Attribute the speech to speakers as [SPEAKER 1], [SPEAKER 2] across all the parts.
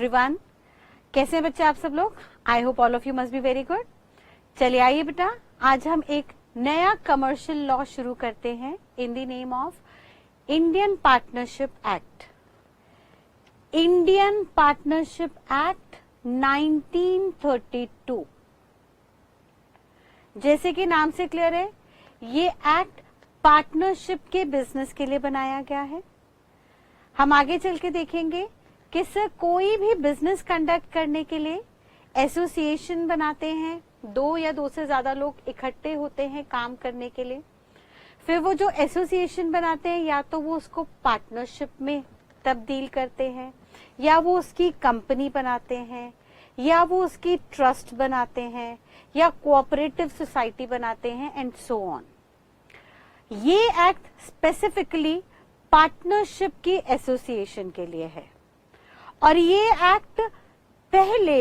[SPEAKER 1] Everyone, कैसे हैं बच्चे आप सब लोग? I hope all of you must be very good. चलिए आइए बेटा, आज हम एक नया कमर्शियल लॉ शुरू करते हैं इन the name of Indian partnership act. Indian partnership act 1932। जैसे कि नाम से क्लियर है, ये एक्ट पार्टनरशिप के बिजनेस के लिए बनाया गया है। हम आगे चल के देखेंगे कि सर कोई भी बिजनेस कंडक्ट करने के लिए एसोसिएशन बनाते हैं, दो या दो से ज्यादा लोग इकट्ठे होते हैं काम करने के लिए। फिर वो जो एसोसिएशन बनाते हैं या तो वो उसको पार्टनरशिप में तब्दील करते हैं, या वो उसकी कंपनी बनाते हैं, या वो उसकी ट्रस्ट बनाते हैं, या कोऑपरेटिव सोसाइटी बनाते हैं एंड सो ऑन। ये एक्ट स्पेसिफिकली पार्टनरशिप की एसोसिएशन के लिए है और ये एक्ट पहले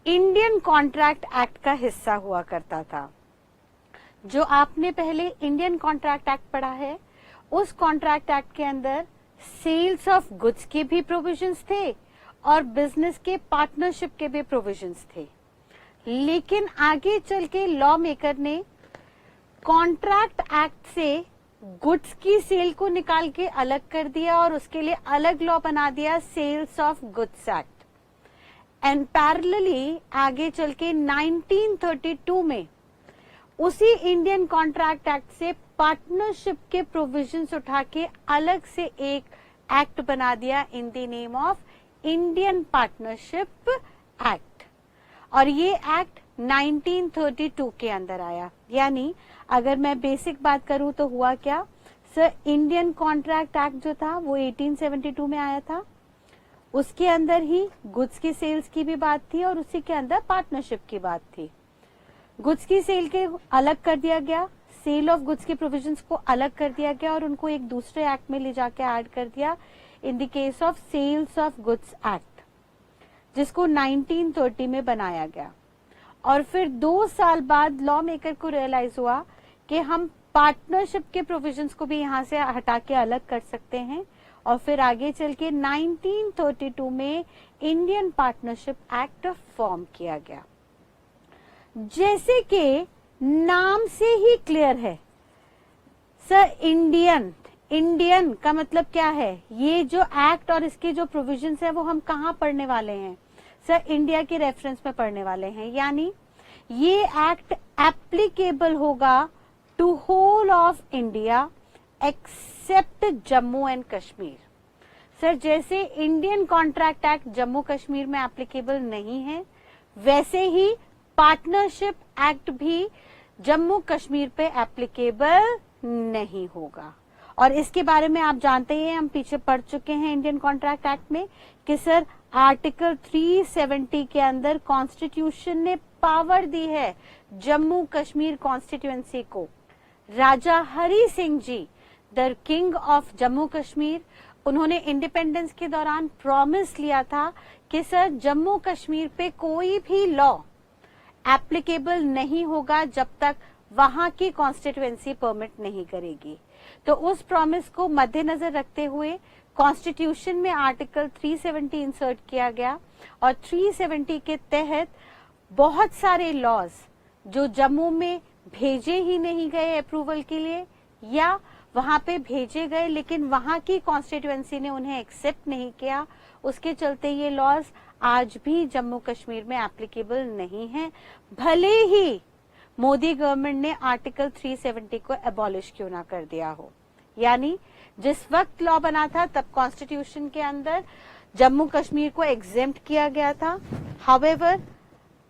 [SPEAKER 1] इंडियन कॉन्ट्रैक्ट एक्ट का हिस्सा हुआ करता था। जो आपने पहले इंडियन कॉन्ट्रैक्ट एक्ट पढ़ा है, उस कॉन्ट्रैक्ट एक्ट के अंदर सेल्स ऑफ गुड्स के भी प्रोविजंस थे और बिजनेस के पार्टनरशिप के भी प्रोविजंस थे। लेकिन आगे चल के लॉ मेकर ने कॉन्ट्रैक्ट एक्ट से गुड्स की सेल को निकाल के अलग कर दिया और उसके लिए अलग लॉ बना दिया, sales of goods act. And parallelly आगे चल के 1932 में उसी इंडियन कॉन्ट्रैक्ट एक्ट से पार्टनरशिप के प्रोविजंस उठा के अलग से एक एक्ट बना दिया in the name of Indian partnership act. और ये एक्ट 1932 के अंदर आया। यानी अगर मैं बेसिक बात करूं तो हुआ क्या सर, इंडियन कॉन्ट्रैक्ट एक्ट जो था वो 1872 में आया था। उसके अंदर ही गुड्स की सेल्स की भी बात थी और उसी के अंदर पार्टनरशिप की बात थी। गुड्स की सेल के अलग कर दिया गया, सेल ऑफ गुड्स के प्रोविजंस को अलग कर दिया गया और उनको एक दूसरे एक्ट में ले जाके ऐड कर दिया in the case of sales of goods act, जिसको 1930 में बनाया गया। और फिर 2 साल बाद लॉ मेकर को रियलाइज हुआ कि हम पार्टनरशिप के प्रोविजंस को भी यहां से हटा के अलग कर सकते हैं और फिर आगे चल के 1932 में इंडियन पार्टनरशिप एक्ट फॉर्म किया गया। जैसे कि नाम से ही क्लियर है सर, इंडियन का मतलब क्या है? ये जो एक्ट और इसके जो प्रोविजंस है वो हम कहाँ पढ़ने वाले हैं सर? इंडिया के रेफरेंस में पढ़ने वाले हैं। यानी ये एक्ट एप्लीकेबल होगा to whole of India except Jammu and Kashmir. Sir जैसे Indian contract act Jammu Kashmir में एप्लीकेबल नहीं है, वैसे ही पार्टनरशिप एक्ट भी जम्मू कश्मीर पे एप्लीकेबल नहीं होगा। और इसके बारे में आप जानते हैं, हम पीछे पढ़ चुके हैं इंडियन कॉन्ट्रैक्ट एक्ट में कि सर आर्टिकल 370 के अंदर कॉन्स्टिट्यूशन ने पावर दी है जम्मू कश्मीर कॉन्स्टिट्यूएंसी को। Raja Hari Singh ji, the king of Jammu Kashmir, उन्होंने इंडिपेंडेंस के दौरान प्रॉमिस लिया था कि सर जम्मू कश्मीर पे कोई भी लॉ एप्लीकेबल नहीं होगा जब तक वहां की कॉन्स्टिट्यूएंसी परमिट नहीं करेगी। तो उस प्रॉमिस को मद्देनजर रखते हुए कॉन्स्टिट्यूशन में आर्टिकल 370 इंसर्ट किया गया और 370 के तहत बहुत सारे लॉज जो जम्मू में भेजे ही नहीं गए अप्रूवल के लिए, या वहां पे भेजे गए लेकिन वहां की कॉन्स्टिट्यूएंसी ने उन्हें एक्सेप्ट नहीं किया, उसके चलते ये लॉज आज भी जम्मू कश्मीर में एप्लीकेबल नहीं है, भले ही मोदी गवर्नमेंट ने आर्टिकल 370 को एबॉलिश क्यों ना कर दिया हो। यानी जिस वक्त लॉ बना था तब कॉन्स्टिट्यूशन के अंदर जम्मू कश्मीर को एग्जेम्प्ट किया गया था। हाउएवर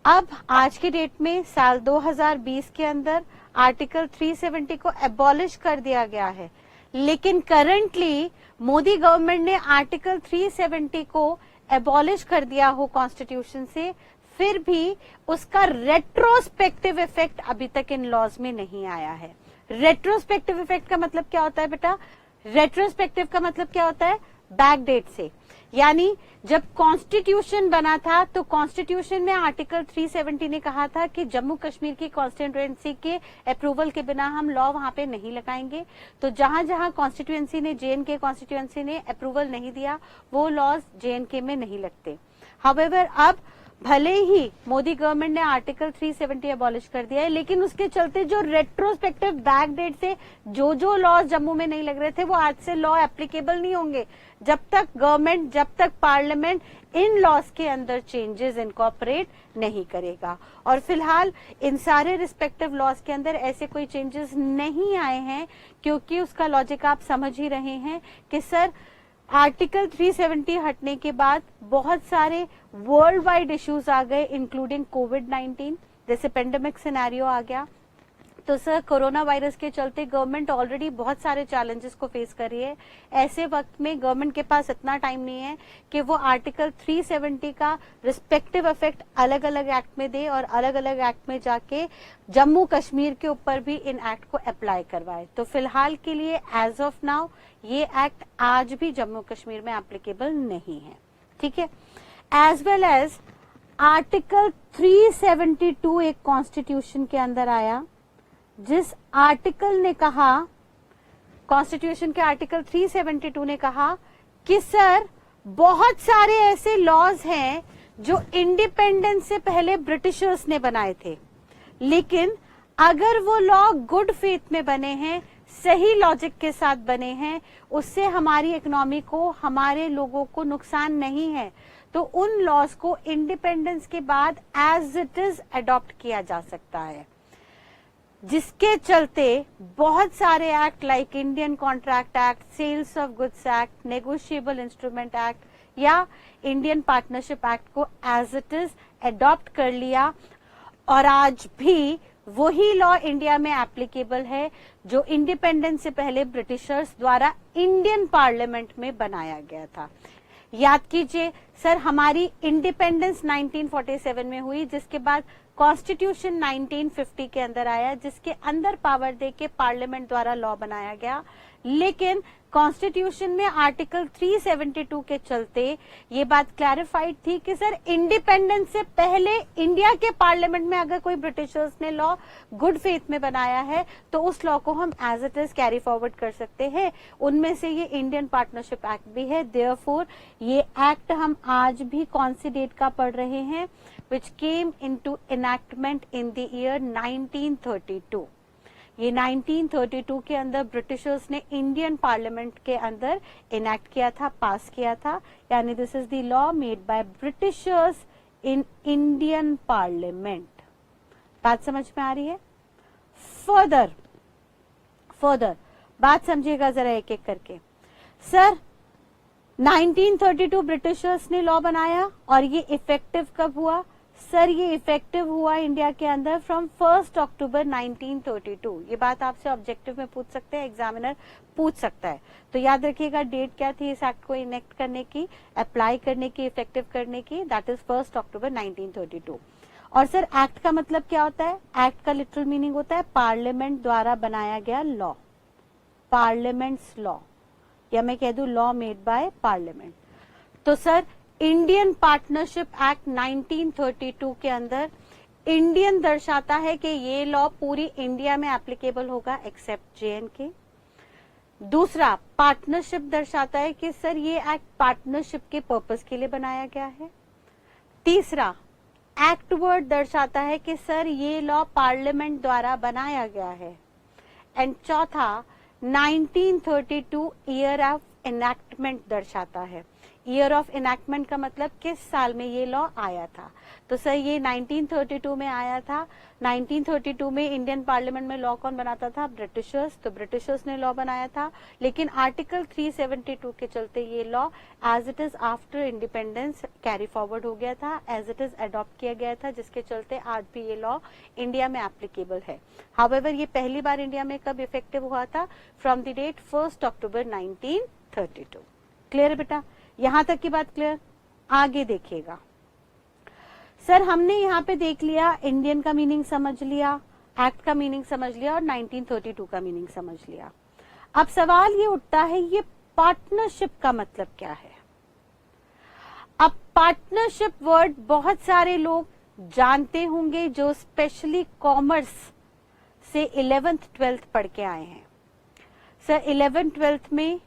[SPEAKER 1] अब आज के डेट में साल 2020 के अंदर आर्टिकल 370 को एबॉलिश कर दिया गया है, लेकिन करंटली मोदी गवर्नमेंट ने आर्टिकल 370 को एबॉलिश कर दिया हो कॉन्स्टिट्यूशन से, फिर भी उसका रेट्रोस्पेक्टिव इफेक्ट अभी तक इन लॉज में नहीं आया है। रेट्रोस्पेक्टिव इफेक्ट का मतलब क्या होता है बेटा? रेट्रोस्पेक्टिव का मतलब क्या होता है? बैक डेट से। यानी जब कॉन्स्टिट्यूशन बना था तो कॉन्स्टिट्यूशन में आर्टिकल 370 ने कहा था कि जम्मू कश्मीर की कॉन्स्टिट्यूएंसी के अप्रूवल के बिना हम लॉ वहां पे नहीं लगाएंगे। तो जहां जहां कॉन्स्टिट्यूएंसी ने, जेएनके कॉन्स्टिट्यूएंसी ने अप्रूवल नहीं दिया, वो लॉज जेएनके में नहीं लगते। हाउएवर अब भले ही मोदी गवर्नमेंट ने आर्टिकल 370 अबॉलिश कर दिया है, लेकिन उसके चलते जो रेट्रोस्पेक्टिव बैक डेट से जो लॉज जम्मू में नहीं लग रहे थे, वो आज से लॉ एप्लीकेबल नहीं होंगे जब तक गवर्नमेंट, जब तक पार्लियामेंट इन लॉज के अंदर चेंजेस इनकॉर्पोरेट नहीं करेगा। और फिलहाल इन सारे रिस्पेक्टिव लॉज के अंदर ऐसे कोई चेंजेस नहीं आए हैं, क्योंकि उसका लॉजिक आप समझ ही रहे हैं कि सर आर्टिकल 370 हटने के बाद बहुत सारे वर्ल्ड वाइड इश्यूज आ गए, इंक्लूडिंग कोविड-19 जैसे पेंडेमिक सिनेरियो आ गया। तो सर कोरोना वायरस के चलते गवर्नमेंट ऑलरेडी बहुत सारे चैलेंजेस को फेस कर रही है। ऐसे वक्त में गवर्नमेंट के पास इतना टाइम नहीं है कि वो आर्टिकल 370 का रिस्पेक्टिव इफेक्ट अलग अलग एक्ट में दे और अलग अलग एक्ट में जाके जम्मू कश्मीर के ऊपर भी इन एक्ट को अप्लाई करवाए। तो फिलहाल के लिए एज ऑफ नाउ ये एक्ट आज भी जम्मू कश्मीर में एप्लीकेबल नहीं है, ठीक है। एज वेल एज आर्टिकल 372 एक कॉन्स्टिट्यूशन के अंदर आया, जिस आर्टिकल ने कहा, कॉन्स्टिट्यूशन के आर्टिकल 372 ने कहा कि सर बहुत सारे ऐसे लॉज हैं जो इंडिपेंडेंस से पहले ब्रिटिशर्स ने बनाए थे, लेकिन अगर वो लॉ गुड फेथ में बने हैं, सही लॉजिक के साथ बने हैं, उससे हमारी इकोनॉमी को, हमारे लोगों को नुकसान नहीं है, तो उन लॉज को इंडिपेंडेंस के बाद एज इट इज अडॉप्ट किया जा सकता है। जिसके चलते बहुत सारे act like Indian contract act, sales of goods act, negotiable instrument act या इंडियन पार्टनरशिप एक्ट को एज इट इज अडॉप्ट कर लिया, और आज भी वही लॉ इंडिया में एप्लीकेबल है जो इंडिपेंडेंस से पहले ब्रिटिशर्स द्वारा इंडियन पार्लियामेंट में बनाया गया था। याद कीजिए सर, हमारी इंडिपेंडेंस 1947 में हुई, जिसके बाद कॉन्स्टिट्यूशन 1950 के अंदर आया, जिसके अंदर पावर दे के पार्लियामेंट द्वारा लॉ बनाया गया। लेकिन कॉन्स्टिट्यूशन में आर्टिकल 372 के चलते ये बात क्लैरिफाइड थी कि सर इंडिपेंडेंस से पहले इंडिया के पार्लियामेंट में अगर कोई ब्रिटिशर्स ने लॉ गुड फेथ में बनाया है तो उस लॉ को हम as it is carry forward कर सकते हैं। उनमें से ये इंडियन पार्टनरशिप एक्ट भी है। देयरफॉर ये एक्ट हम आज भी कौन सी डेट का पढ़ रहे हैं, which came into enactment in the year 1932। ये 1932 के अंदर ब्रिटिशर्स ने इंडियन पार्लियामेंट के अंदर इनैक्ट किया था, पास किया था, यानी this is the law made by Britishers in Indian parliament. बात समझ में आ रही है? फर्दर बात समझिएगा जरा एक एक करके। सर 1932 ब्रिटिशर्स ने लॉ बनाया और ये इफेक्टिव कब हुआ? सर ये इफेक्टिव हुआ इंडिया के अंदर फ्रॉम 1 अक्टूबर 1932। ये बात आपसे ऑब्जेक्टिव में पूछ सकते हैं, एग्जामिनर पूछ सकता है, तो याद रखिएगा डेट क्या थी इस एक्ट को इनेक्ट करने की, अप्लाई करने की, इफेक्टिव करने की, दैट इज 1 अक्टूबर 1932। और सर एक्ट का मतलब क्या होता है? एक्ट का लिटरल मीनिंग होता है पार्लियामेंट द्वारा बनाया गया लॉ, पार्लियामेंट्स लॉ, या मैं कह दूं लॉ मेड बाय पार्लियामेंट। तो सर इंडियन पार्टनरशिप एक्ट 1932 के अंदर इंडियन दर्शाता है कि ये लॉ पूरी इंडिया में एप्लीकेबल होगा एक्सेप्ट JNK। दूसरा पार्टनरशिप दर्शाता है कि सर ये एक्ट पार्टनरशिप के पर्पस के लिए बनाया गया है। तीसरा एक्ट वर्ड दर्शाता है कि सर ये लॉ पार्लियामेंट द्वारा बनाया गया है। एंड चौथा 1932 ईयर ऑफ एनैक्टमेंट दर्शाता है। ईयर ऑफ एनैक्टमेंट का मतलब किस साल में ये लॉ आया था। तो सर ये 1932 में आया था। 1932 में इंडियन पार्लियामेंट में लॉ कौन बनाता था? ब्रिटिशर्स। तो ब्रिटिशर्स ने लॉ बनाया था, लेकिन आर्टिकल 372 के चलते ये law as it is after independence carry forward हो गया था, एज इट इज अडॉप्ट किया गया था, जिसके चलते आज भी ये लॉ इंडिया में एप्लीकेबल है। हाउएवर ये पहली बार इंडिया में कब इफेक्टिव हुआ था? From the date 1 October 1932। Clear है बेटा? यहां तक की बात क्लियर? आगे देखिएगा। सर हमने यहाँ पे देख लिया, इंडियन का मीनिंग समझ लिया, एक्ट का मीनिंग समझ लिया और 1932 का मीनिंग समझ लिया। अब सवाल ये उठता है ये पार्टनरशिप का मतलब क्या है? अब पार्टनरशिप वर्ड बहुत सारे लोग जानते होंगे जो स्पेशली कॉमर्स से 11th 12th पढ़ के आए हैं। सर 11th 12th में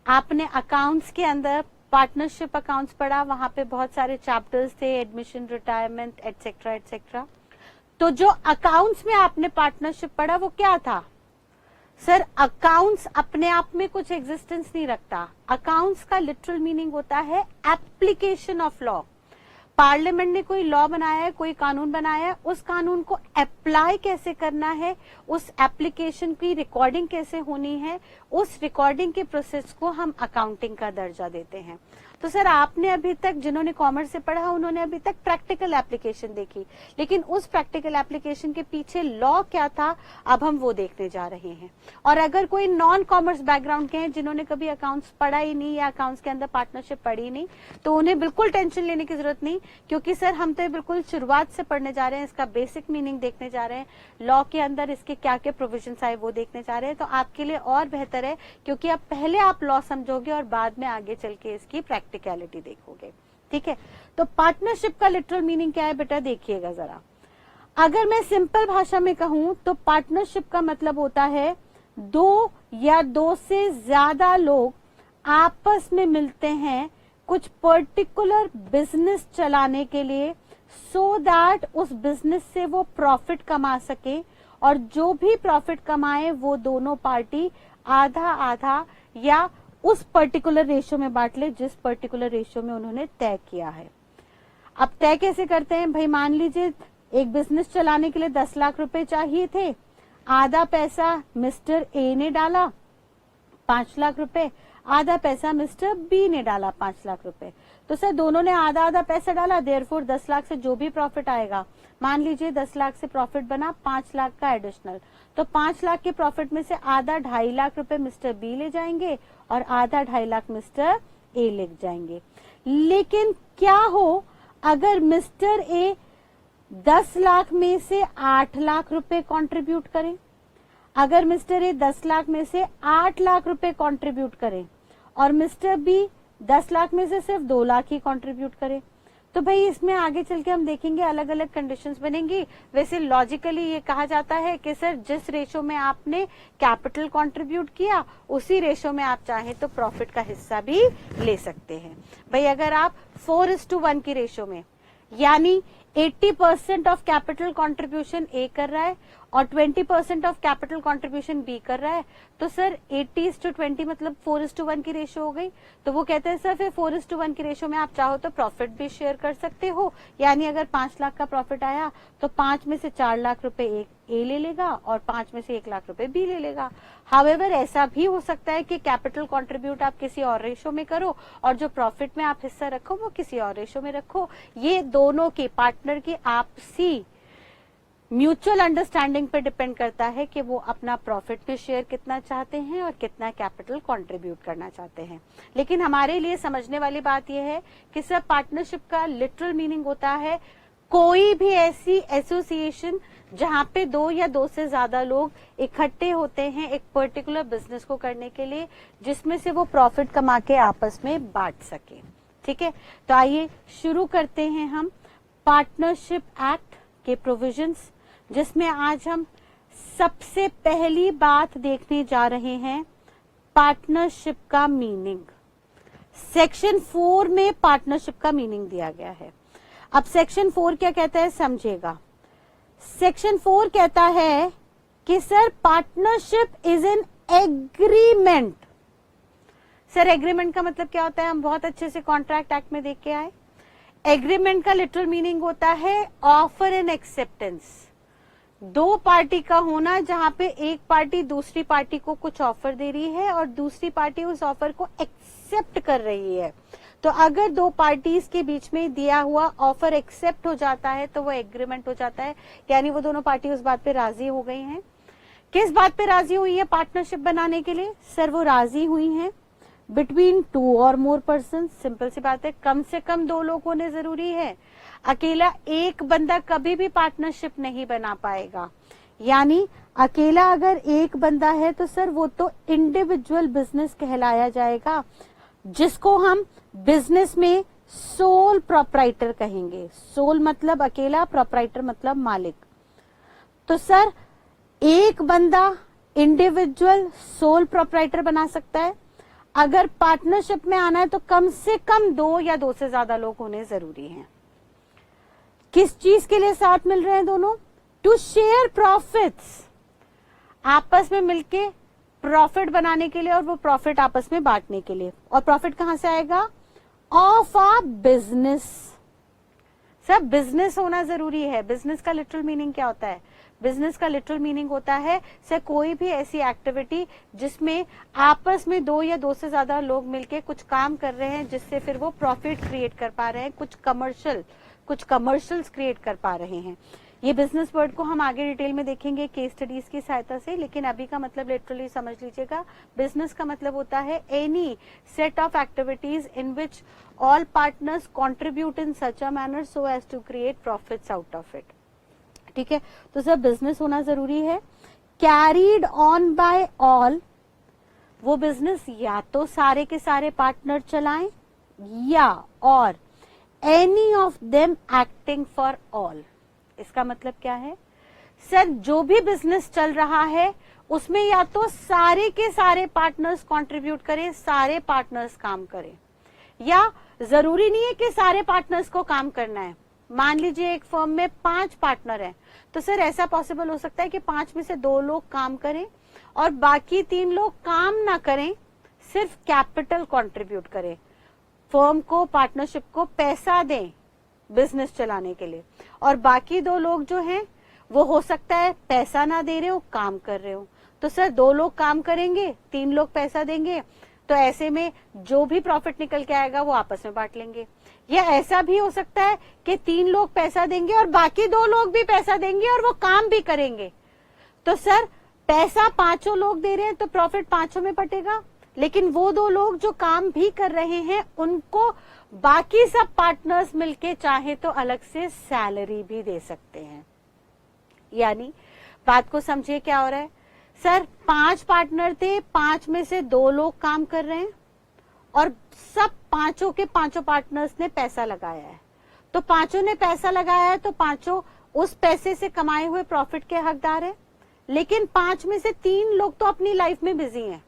[SPEAKER 1] आपने अकाउंट्स के अंदर पार्टनरशिप अकाउंट्स पढ़ा, वहां पे बहुत सारे चैप्टर्स थे, एडमिशन, रिटायरमेंट, एटसेट्रा एटसेट्रा। तो जो अकाउंट्स में आपने पार्टनरशिप पढ़ा वो क्या था? सर अकाउंट्स अपने आप में कुछ एग्जिस्टेंस नहीं रखता। अकाउंट्स का लिटरल मीनिंग होता है एप्लीकेशन ऑफ लॉ। पार्लियामेंट ने कोई लॉ बनाया है, कोई कानून बनाया है, उस कानून को अप्लाई कैसे करना है, उस एप्लीकेशन की रिकॉर्डिंग कैसे होनी है, उस रिकॉर्डिंग के प्रोसेस को हम अकाउंटिंग का दर्जा देते हैं। तो सर आपने अभी तक, जिन्होंने कॉमर्स से पढ़ा उन्होंने अभी तक प्रैक्टिकल एप्लीकेशन देखी, लेकिन उस प्रैक्टिकल एप्लीकेशन के पीछे लॉ क्या था अब हम वो देखने जा रहे हैं। और अगर कोई नॉन कॉमर्स बैकग्राउंड के हैं, जिन्होंने कभी अकाउंट्स पढ़ा ही नहीं या अकाउंट्स के अंदर पार्टनरशिप पढ़ी नहीं, तो उन्हें बिल्कुल टेंशन लेने की जरूरत नहीं, क्योंकि सर हम तो बिल्कुल शुरुआत से पढ़ने जा रहे हैं, इसका बेसिक मीनिंग देखने जा रहे हैं, लॉ के अंदर इसके क्या क्या प्रोविजंस आए वो देखने जा रहे हैं। तो आपके लिए और बेहतर है, क्योंकि अब पहले आप लॉ समझोगे और बाद में आगे चल के इसकी प्रैक्टिकलिटी देखोगे। ठीक है, तो पार्टनरशिप का लिटरल मीनिंग क्या है बेटा, देखिएगा जरा। अगर मैं सिंपल भाषा में कहूं तो पार्टनरशिप का मतलब होता है दो या दो से ज्यादा लोग आपस में मिलते हैं कुछ पर्टिकुलर बिजनेस चलाने के लिए, सो दैट उस बिजनेस से वो प्रॉफिट कमा सके, और जो भी प्रॉफिट कमाए वो दोनों पार्टी आधा आधा या उस पर्टिकुलर रेशियो में बांट ले जिस पर्टिकुलर रेशियो में उन्होंने तय किया है। अब तय कैसे करते हैं भाई, मान लीजिए एक बिजनेस चलाने के लिए 10 लाख रुपए चाहिए थे, आधा पैसा मिस्टर ए ने डाला 5 लाख रुपए, आधा पैसा मिस्टर बी ने डाला 5 लाख रुपए। तो सर दोनों ने आधा आधा पैसा डाला, देयरफॉर 10 लाख से जो भी प्रॉफिट आएगा, मान लीजिए 10 लाख से प्रॉफिट बना 5 लाख का एडिशनल, तो 5 लाख के प्रॉफिट में से आधा 2.5 लाख रुपए मिस्टर बी ले जाएंगे और आधा 2.5 लाख मिस्टर ए ले जाएंगे। लेकिन क्या हो अगर मिस्टर ए 10 लाख में से 8 लाख रुपए कंट्रीब्यूट करें, अगर मिस्टर ए 10 लाख में से 8 लाख रुपए कंट्रीब्यूट करें और मिस्टर बी 10 लाख में से सिर्फ 2 लाख ही कंट्रीब्यूट करें, तो भाई इसमें आगे चल के हम देखेंगे अलग अलग कंडीशंस बनेंगी। वैसे लॉजिकली ये कहा जाता है कि सर जिस रेशो में आपने कैपिटल कंट्रीब्यूट किया उसी रेशो में आप चाहें तो प्रॉफिट का हिस्सा भी ले सकते हैं। भाई अगर आप 4:1 की रेशो में, यानी 80% ऑफ कैपिटल कंट्रीब्यूशन ए कर रहा है और 20% ऑफ कैपिटल कंट्रीब्यूशन बी कर रहा है, तो सर 80:20 मतलब 4:1 की रेशो हो गई। तो वो कहते हैं सर फिर 4:1 की रेशो में आप चाहो तो प्रॉफिट भी शेयर कर सकते हो, यानी अगर 5 लाख का प्रॉफिट आया तो 5 में से 4 लाख रुपए ए ले लेगा और 5 में से 1 लाख रुपए बी ले लेगा। हाउएवर ऐसा भी हो सकता है कि कैपिटल कंट्रीब्यूट आप किसी और रेशो में करो और जो प्रॉफिट में आप हिस्सा रखो वो किसी और रेशो में रखो। ये दोनों की, पार्टनर की आपसी म्यूचुअल अंडरस्टैंडिंग पे डिपेंड करता है कि वो अपना प्रॉफिट भी शेयर कितना चाहते हैं और कितना कैपिटल कंट्रीब्यूट करना चाहते हैं। लेकिन हमारे लिए समझने वाली बात यह है कि सर पार्टनरशिप का लिटरल मीनिंग होता है कोई भी ऐसी एसोसिएशन जहां पे 2 या 2 से ज्यादा लोग इकट्ठे होते हैं एक पर्टिकुलर बिजनेस को करने के लिए, जिसमें से वो प्रॉफिट कमा के आपस में बांट सके। ठीक है, तो आइए शुरू करते हैं हम पार्टनरशिप एक्ट के प्रोविजंस, जिसमें आज हम सबसे पहली बात देखने जा रहे हैं पार्टनरशिप का मीनिंग। सेक्शन 4 में पार्टनरशिप का मीनिंग दिया गया है। अब सेक्शन 4 क्या कहता है समझेगा। सेक्शन 4 कहता है कि sir partnership is an agreement. Sir agreement का मतलब क्या होता है, हम बहुत अच्छे से कॉन्ट्रैक्ट एक्ट में देख के आए। एग्रीमेंट का लिटरल मीनिंग होता है ऑफर एंड एक्सेप्टेंस। 2 पार्टी का होना जहां पे एक पार्टी दूसरी पार्टी को कुछ ऑफर दे रही है और दूसरी पार्टी उस ऑफर को एक्सेप्ट कर रही है। तो अगर 2 पार्टीज के बीच में दिया हुआ ऑफर एक्सेप्ट हो जाता है तो वो एग्रीमेंट हो जाता है, यानी वो दोनों पार्टी उस बात पे राजी हो गई हैं। किस बात पे राजी हुई है पार्टनरशिप बनाने के लिए? सर वो राजी हुई हैं बिटवीन 2 और मोर पर्सन। सिंपल सी बात है, कम से कम 2 लोग होने जरूरी है। अकेला एक बंदा कभी भी पार्टनरशिप नहीं बना पाएगा। यानी अकेला अगर एक बंदा है तो सर वो तो इंडिविजुअल बिजनेस कहलाया जाएगा, जिसको हम बिजनेस में सोल प्रोप्राइटर कहेंगे। सोल मतलब अकेला, प्रोप्राइटर मतलब मालिक। तो सर एक बंदा इंडिविजुअल सोल प्रोप्राइटर बना सकता है। अगर पार्टनरशिप में आना है तो कम से कम 2 या 2 से ज्यादा लोग होने जरूरी हैं। किस चीज के लिए साथ मिल रहे हैं दोनों? टू शेयर प्रॉफिट्स, आपस में मिलके प्रॉफिट बनाने के लिए और वो प्रॉफिट आपस में बांटने के लिए। और प्रॉफिट कहां से आएगा? Of a business. सब बिजनेस होना जरूरी है। बिजनेस का लिटरल मीनिंग क्या होता है? बिजनेस का लिटरल मीनिंग होता है सर कोई भी ऐसी एक्टिविटी जिसमें आपस में 2 या 2 से ज्यादा लोग मिलके कुछ काम कर रहे हैं जिससे फिर वो प्रॉफिट क्रिएट कर पा रहे हैं, कुछ कमर्शियल्स क्रिएट कर पा रहे हैं। ये बिजनेस वर्ड को हम आगे डिटेल में देखेंगे केस स्टडीज की सहायता से, लेकिन अभी का मतलब लिटरली समझ लीजिएगा। बिजनेस का मतलब होता है any set of activities in which all partners contribute in such a manner so as to create profits out of it. ठीक है, तो सर बिजनेस होना जरूरी है। कैरीड ऑन बाय ऑल, वो बिजनेस या तो सारे के सारे पार्टनर चलाएं या और any of them acting for all. इसका मतलब क्या है? सर जो भी बिजनेस चल रहा है उसमें या तो सारे के सारे पार्टनर्स कंट्रीब्यूट करें, सारे पार्टनर्स काम करें, या जरूरी नहीं है कि सारे पार्टनर्स को काम करना है। मान लीजिए एक फर्म में 5 पार्टनर हैं, तो सर ऐसा पॉसिबल हो सकता है कि 5 में से 2 लोग काम करें और बाकी 3 लोग काम ना करें, सिर्फ कैपिटल कंट्रीब्यूट करें, फर्म को, पार्टनरशिप को पैसा दें बिजनेस चलाने के लिए, और बाकी 2 लोग जो हैं वो हो सकता है पैसा ना दे रहे हो, काम कर रहे हो। तो सर 2 लोग काम करेंगे, 3 लोग पैसा देंगे, तो ऐसे में जो भी प्रॉफिट निकल के आएगा वो आपस में बांट लेंगे। या ऐसा भी हो सकता है कि 3 लोग पैसा देंगे और बाकी 2 लोग भी पैसा देंगे और वो काम भी करेंगे। तो सर पैसा 5 लोग दे रहे हैं तो प्रॉफिट 5 में बटेगा, लेकिन वो 2 लोग जो काम भी कर रहे हैं उनको बाकी सब पार्टनर्स मिलके चाहे तो अलग से सैलरी भी दे सकते हैं। यानी बात को समझिए क्या हो रहा है? सर 5 पार्टनर थे, 5 में से 2 लोग काम कर रहे हैं और सब 5 के 5 पार्टनर्स ने पैसा लगाया है। तो 5 ने पैसा लगाया है तो 5 उस पैसे से कमाए हुए प्रॉफिट के हकदार हैं, लेकिन 5 में से 3 लोग तो अपनी लाइफ में बिजी हैं।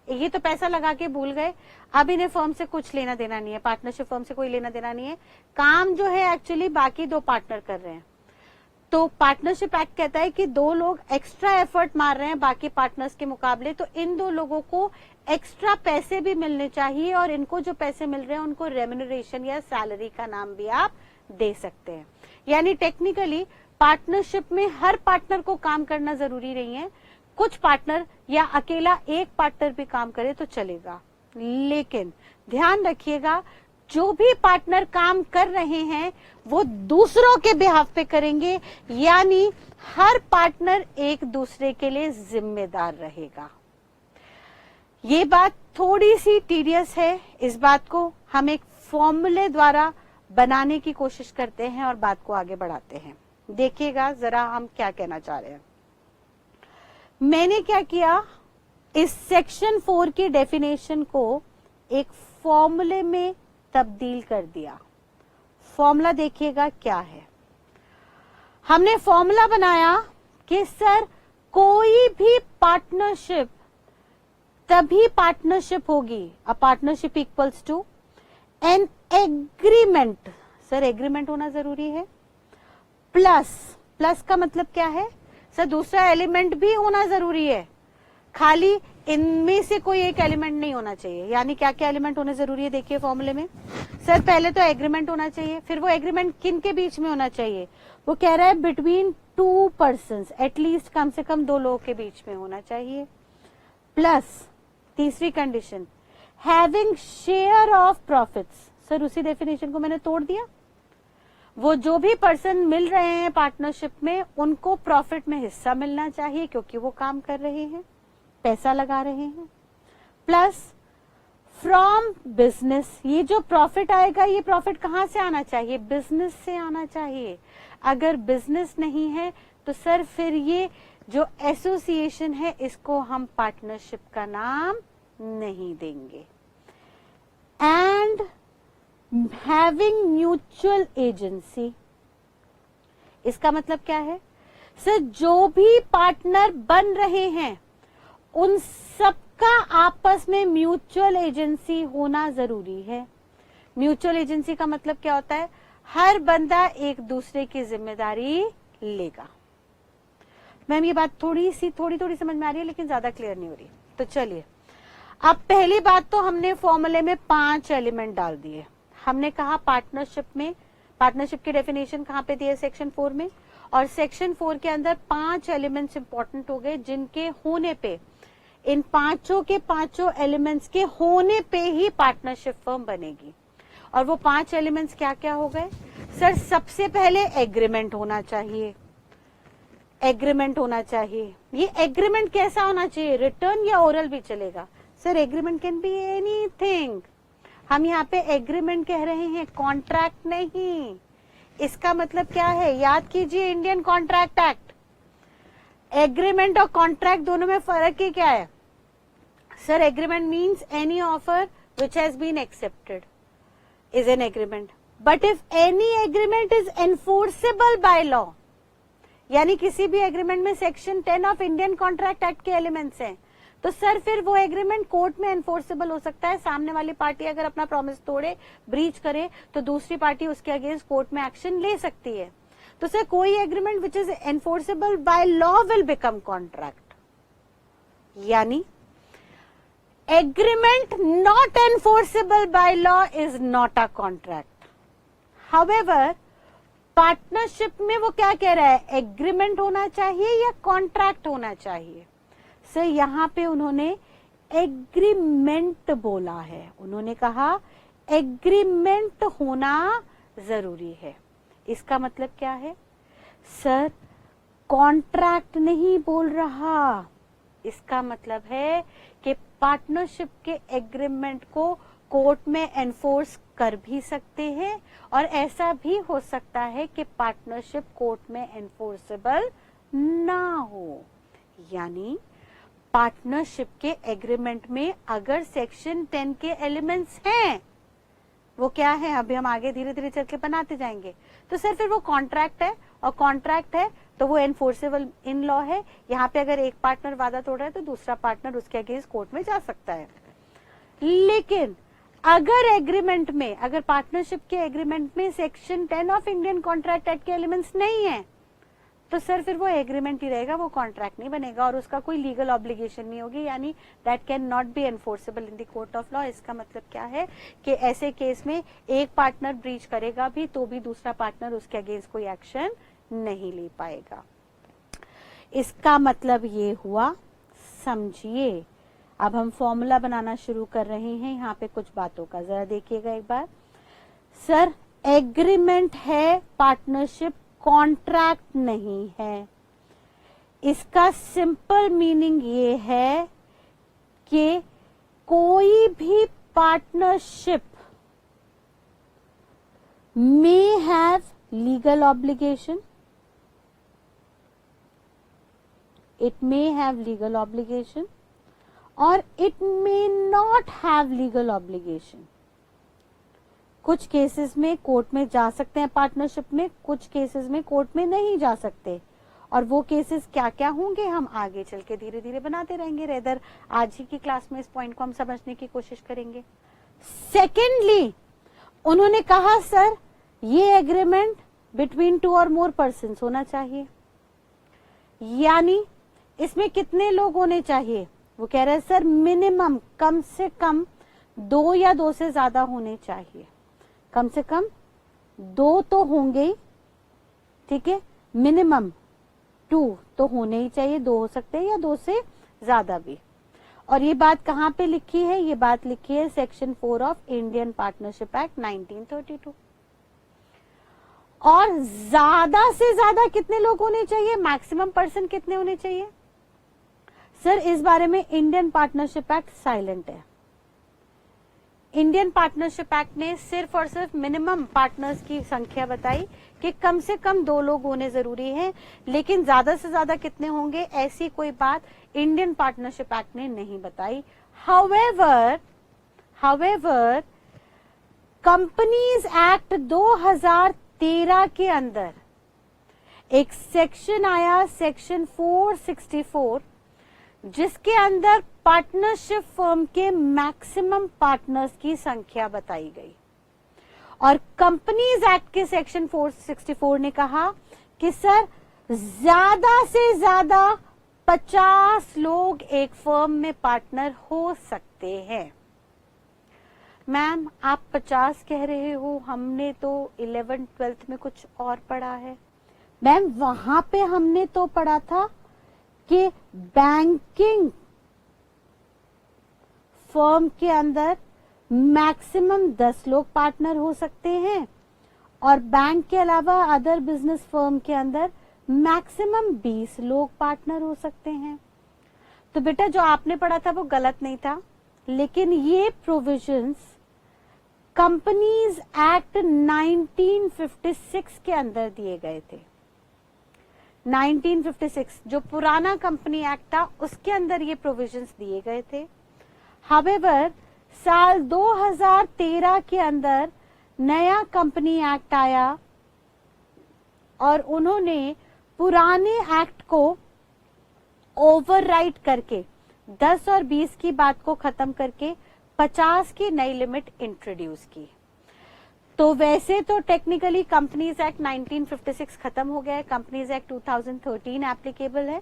[SPEAKER 1] ये तो पैसा लगा के भूल गए, अब इन्हें फर्म से कुछ लेना देना नहीं है, पार्टनरशिप फर्म से कोई लेना देना नहीं है। काम जो है एक्चुअली बाकी 2 पार्टनर कर रहे हैं। तो पार्टनरशिप एक्ट कहता है कि 2 लोग एक्स्ट्रा एफर्ट मार रहे हैं बाकी पार्टनर्स के मुकाबले, तो इन 2 लोगों को एक्स्ट्रा पैसे भी मिलने चाहिए और इनको जो पैसे मिल रहे हैं उनको रेम्यूनरेशन या सैलरी का नाम भी आप दे सकते हैं। यानी टेक्निकली पार्टनरशिप में हर पार्टनर को काम करना जरूरी नहीं है, कुछ पार्टनर या अकेला एक पार्टनर भी काम करे तो चलेगा, लेकिन ध्यान रखिएगा जो भी पार्टनर काम कर रहे हैं वो दूसरों के बिहाफ पे करेंगे, यानी हर पार्टनर एक दूसरे के लिए जिम्मेदार रहेगा। ये बात थोड़ी सी टीडियस है, इस बात को हम एक फॉर्मूले द्वारा बनाने की कोशिश करते हैं और बात को आगे बढ़ाते हैं। देखिएगा जरा हम क्या कहना चाह रहे हैं। मैंने क्या किया, इस सेक्शन 4 की डेफिनेशन को एक फॉर्मूले में तब्दील कर दिया। फॉर्मूला देखिएगा क्या है। हमने फॉर्मूला बनाया कि सर कोई भी पार्टनरशिप तभी पार्टनरशिप होगी, a partnership equals to an agreement, sir agreement होना जरूरी है, प्लस का मतलब क्या है सर, दूसरा एलिमेंट भी होना जरूरी है, खाली इनमें से कोई एक एलिमेंट नहीं होना चाहिए। यानी क्या क्या एलिमेंट होने जरूरी है देखिए फॉर्मूले में। सर पहले तो एग्रीमेंट होना चाहिए, फिर वो एग्रीमेंट किन के बीच में होना चाहिए, वो कह रहा है बिटवीन 2 पर्सन्स, एटलीस्ट कम से कम 2 लोगों के बीच में होना चाहिए। प्लस तीसरी condition having share of profits, sir उसी डेफिनेशन को मैंने तोड़ दिया, वो जो भी पर्सन मिल रहे हैं पार्टनरशिप में उनको प्रॉफिट में हिस्सा मिलना चाहिए क्योंकि वो काम कर रहे हैं, पैसा लगा रहे हैं। प्लस फ्रॉम बिजनेस, ये जो प्रॉफिट आएगा ये प्रॉफिट कहां से आना चाहिए, बिजनेस से आना चाहिए। अगर बिजनेस नहीं है तो सर फिर ये जो एसोसिएशन है इसको हम पार्टनरशिप का नाम नहीं देंगे। एंड हैविंग म्यूचुअल एजेंसी, इसका मतलब क्या है सर, जो भी पार्टनर बन रहे हैं उन सब सबका आपस में म्यूचुअल एजेंसी होना जरूरी है। म्यूचुअल एजेंसी का मतलब क्या होता है? हर बंदा एक दूसरे की जिम्मेदारी लेगा। मैम ये बात थोड़ी समझ में आ रही है लेकिन ज्यादा क्लियर नहीं हो रही। तो चलिए, अब पहली बात तो हमने फॉर्मूले में 5 एलिमेंट डाल दिए। हमने कहा पार्टनरशिप की डेफिनेशन कहाँ पे दी है? सेक्शन 4 में। और सेक्शन 4 के अंदर 5 एलिमेंट्स इंपॉर्टेंट हो गए, जिनके होने पे, इन पांचों के पांचों एलिमेंट्स के होने पे ही पार्टनरशिप फर्म बनेगी। और वो 5 एलिमेंट्स क्या क्या हो गए? सर सबसे पहले एग्रीमेंट होना चाहिए। एग्रीमेंट होना चाहिए। ये एग्रीमेंट कैसा होना चाहिए? रिटर्न या ओरल भी चलेगा। Sir agreement can be anything. हम यहाँ पे एग्रीमेंट कह रहे हैं, कॉन्ट्रैक्ट नहीं। इसका मतलब क्या है? याद कीजिए इंडियन कॉन्ट्रैक्ट एक्ट। एग्रीमेंट और कॉन्ट्रैक्ट दोनों में फर्क ही क्या है? Sir agreement means any offer which has been accepted is an agreement, but if any agreement is enforceable by law, यानी किसी भी एग्रीमेंट में section 10 of Indian contract act के एलिमेंट्स हैं, तो सर फिर वो एग्रीमेंट कोर्ट में एनफोर्सेबल हो सकता है। सामने वाली पार्टी अगर अपना प्रॉमिस तोड़े, ब्रीच करे, तो दूसरी पार्टी उसके अगेंस्ट कोर्ट में एक्शन ले सकती है। तो सर कोई agreement which is enforceable by law will become contract. यानी agreement not enforceable by law is not a contract. However partnership में वो क्या कह रहा है? एग्रीमेंट होना चाहिए या कॉन्ट्रैक्ट होना चाहिए? सर यहां पे उन्होंने एग्रीमेंट बोला है। उन्होंने कहा एग्रीमेंट होना जरूरी है। इसका मतलब क्या है? सर कॉन्ट्रैक्ट नहीं बोल रहा। इसका मतलब है कि पार्टनरशिप के एग्रीमेंट को कोर्ट में एनफोर्स कर भी सकते हैं, और ऐसा भी हो सकता है कि पार्टनरशिप कोर्ट में एनफोर्सेबल ना हो। यानी पार्टनरशिप के एग्रीमेंट में अगर सेक्शन 10 के एलिमेंट्स हैं, वो क्या है? अभी हम आगे धीरे धीरे चल के बनाते जाएंगे। तो सर फिर वो कॉन्ट्रैक्ट है, और कॉन्ट्रैक्ट है तो वो एनफोर्सेबल इन लॉ है। यहाँ पे अगर एक पार्टनर वादा तोड़ रहा है तो दूसरा पार्टनर उसके अगेंस्ट कोर्ट में जा सकता है। लेकिन अगर एग्रीमेंट में, अगर पार्टनरशिप के एग्रीमेंट में section 10 of Indian contract act के एलिमेंट्स नहीं है, तो सर फिर वो एग्रीमेंट ही रहेगा, वो कॉन्ट्रैक्ट नहीं बनेगा, और उसका कोई लीगल ऑब्लिगेशन नहीं होगी। यानी that can not be enforceable in the court of law. इसका मतलब क्या है कि ऐसे केस में एक पार्टनर ब्रीच करेगा भी तो भी दूसरा पार्टनर उसके अगेंस्ट कोई एक्शन नहीं ले पाएगा। इसका मतलब ये हुआ, समझिए। अब हम फॉर्मूला बनाना शुरू कर रहे हैं। यहाँ पे कुछ बातों का जरा देखिएगा एक बार। सर एग्रीमेंट है, पार्टनरशिप कॉन्ट्रैक्ट नहीं है। इसका सिंपल मीनिंग ये है कि कोई भी partnership may have legal obligation, it may have legal obligation or it may not have legal obligation. कुछ केसेस में कोर्ट में जा सकते हैं पार्टनरशिप में, कुछ केसेस में कोर्ट में नहीं जा सकते। और वो केसेस क्या क्या होंगे हम आगे चल के धीरे धीरे बनाते रहेंगे। रेदर आज ही की क्लास में इस पॉइंट को हम समझने की कोशिश करेंगे। सेकेंडली उन्होंने कहा सर ये एग्रीमेंट बिटवीन 2 और मोर पर्सन्स होना चाहिए। यानी इसमें कितने लोग होने चाहिए? वो कह रहे हैं सर मिनिमम, कम से कम 2 या 2 से ज्यादा होने चाहिए। कम से कम 2 तो होंगे ही, ठीक है, मिनिमम 2 तो होने ही चाहिए। 2 हो सकते हैं या 2 से ज्यादा भी। और ये बात कहाँ पे लिखी है? ये बात लिखी है section 4 of Indian partnership act 1932। और ज्यादा से ज्यादा कितने लोग होने चाहिए? मैक्सिमम पर्सन कितने होने चाहिए? सर इस बारे में इंडियन पार्टनरशिप एक्ट साइलेंट है। इंडियन पार्टनरशिप एक्ट ने सिर्फ और सिर्फ मिनिमम पार्टनर्स की संख्या बताई कि कम से कम 2 लोग होने जरूरी हैं, लेकिन ज्यादा से ज्यादा कितने होंगे ऐसी कोई बात इंडियन पार्टनरशिप एक्ट ने नहीं बताई। हाउएवर कंपनीज एक्ट 2013 के अंदर एक सेक्शन आया, सेक्शन 464, जिसके अंदर पार्टनरशिप फर्म के मैक्सिमम पार्टनर्स की संख्या बताई गई। और कंपनीज एक्ट के सेक्शन 464 ने कहा कि सर ज्यादा से ज्यादा 50 लोग एक फर्म में पार्टनर हो सकते हैं। मैम आप 50 कह रहे हो, हमने तो 11th-12th में कुछ और पढ़ा है। मैम वहां पे हमने तो पढ़ा था कि बैंकिंग फर्म के अंदर मैक्सिमम 10 लोग पार्टनर हो सकते हैं और बैंक के अलावा अदर बिजनेस फर्म के अंदर मैक्सिमम 20 लोग पार्टनर हो सकते हैं। तो बेटा जो आपने पढ़ा था वो गलत नहीं था, लेकिन ये प्रोविजंस कंपनीज एक्ट 1956 के अंदर दिए गए थे। 1956 जो पुराना कंपनी एक्ट था उसके अंदर ये प्रोविजंस दिए गए थे। हावेवर साल 2013 के अंदर नया कंपनी एक्ट आया और उन्होंने पुराने एक्ट को ओवरराइड करके 10 और 20 की बात को खत्म करके 50 की नई लिमिट इंट्रोड्यूस की। तो वैसे तो टेक्निकली कंपनीज एक्ट 1956 खत्म हो गया है, कंपनीज एक्ट 2013 एप्लीकेबल है।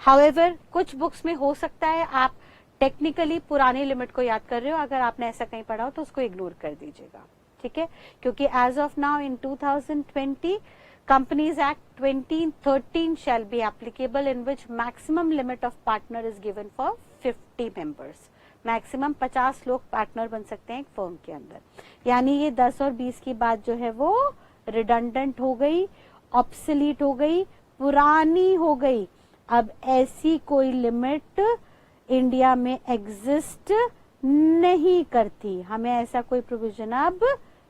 [SPEAKER 1] हाउएवर कुछ बुक्स में हो सकता है आप टेक्निकली पुरानी लिमिट को याद कर रहे हो, अगर आपने ऐसा कहीं पढ़ा हो तो उसको इग्नोर कर दीजिएगा, ठीक है, क्योंकि as of now in 2020 Companies Act 2013 shall be applicable in which maximum limit of partner is given for 50 members. Maximum 50 लोग पार्टनर बन सकते हैं एक फर्म के अंदर। यानी ये 10 और 20 की बात जो है वो रिडंडेंट हो गई, ऑब्सोलीट हो गई, पुरानी हो गई। अब ऐसी कोई लिमिट इंडिया में एग्जिस्ट नहीं करती, हमें ऐसा कोई प्रोविजन अब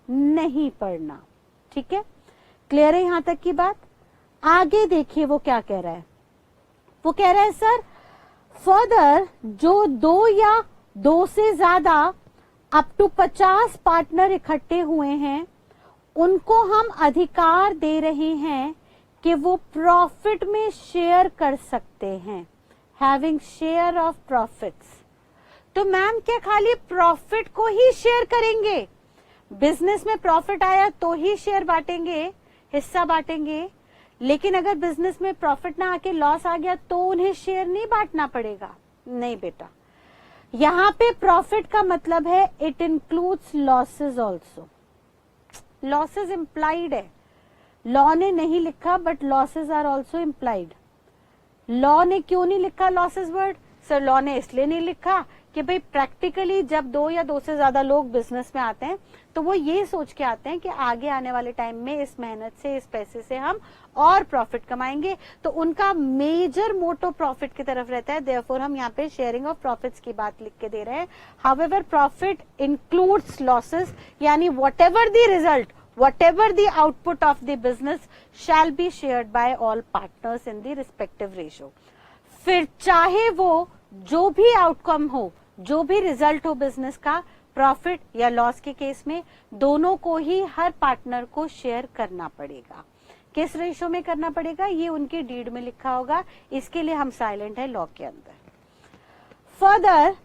[SPEAKER 1] नहीं पढ़ना, ठीक है। क्लियर है यहां तक की बात। आगे देखिए वो क्या कह रहा है। वो कह रहा है सर फर्दर जो 2 या 2 से ज्यादा अप टू 50 पार्टनर इकट्ठे हुए हैं उनको हम अधिकार दे रहे हैं कि वो प्रॉफिट में शेयर कर सकते हैं, हैविंग शेयर ऑफ प्रॉफिट्स। तो मैम क्या खाली प्रॉफिट को ही शेयर करेंगे? बिजनेस में प्रॉफिट आया तो ही शेयर बांटेंगे, हिस्सा बांटेंगे, लेकिन अगर बिजनेस में प्रॉफिट ना आके लॉस आ गया तो उन्हें शेयर नहीं बांटना पड़ेगा? नहीं बेटा, यहां पे प्रॉफिट का मतलब है it includes losses also. Losses implied है, लॉ ने नहीं लिखा but losses are also implied. Law ने क्यों नहीं लिखा लॉसेस वर्ड? सर लॉ ने इसलिए नहीं लिखा कि भाई प्रैक्टिकली जब 2 या 2 से ज्यादा लोग बिजनेस में आते हैं तो वो ये सोच के आते हैं कि आगे आने वाले टाइम में इस मेहनत से, इस पैसे से हम और प्रॉफिट कमाएंगे, तो उनका मेजर मोटो प्रॉफिट की तरफ रहता है। देयरफॉर हम यहाँ पे शेयरिंग ऑफ प्रॉफिट्स की बात लिख के दे रहे हैं। हाउएवर प्रॉफिट इंक्लूड्स लॉसेस, यानी whatever the result, whatever the output of the business shall be shared by all partners in the respective ratio। फिर चाहे वो जो भी आउटकम हो, जो भी रिजल्ट हो बिजनेस का, प्रॉफिट या लॉस के केस में दोनों को ही हर पार्टनर को शेयर करना पड़ेगा। किस रेशो में करना पड़ेगा ये उनके डीड में लिखा होगा, इसके लिए हम साइलेंट है लॉ के अंदर। फर्दर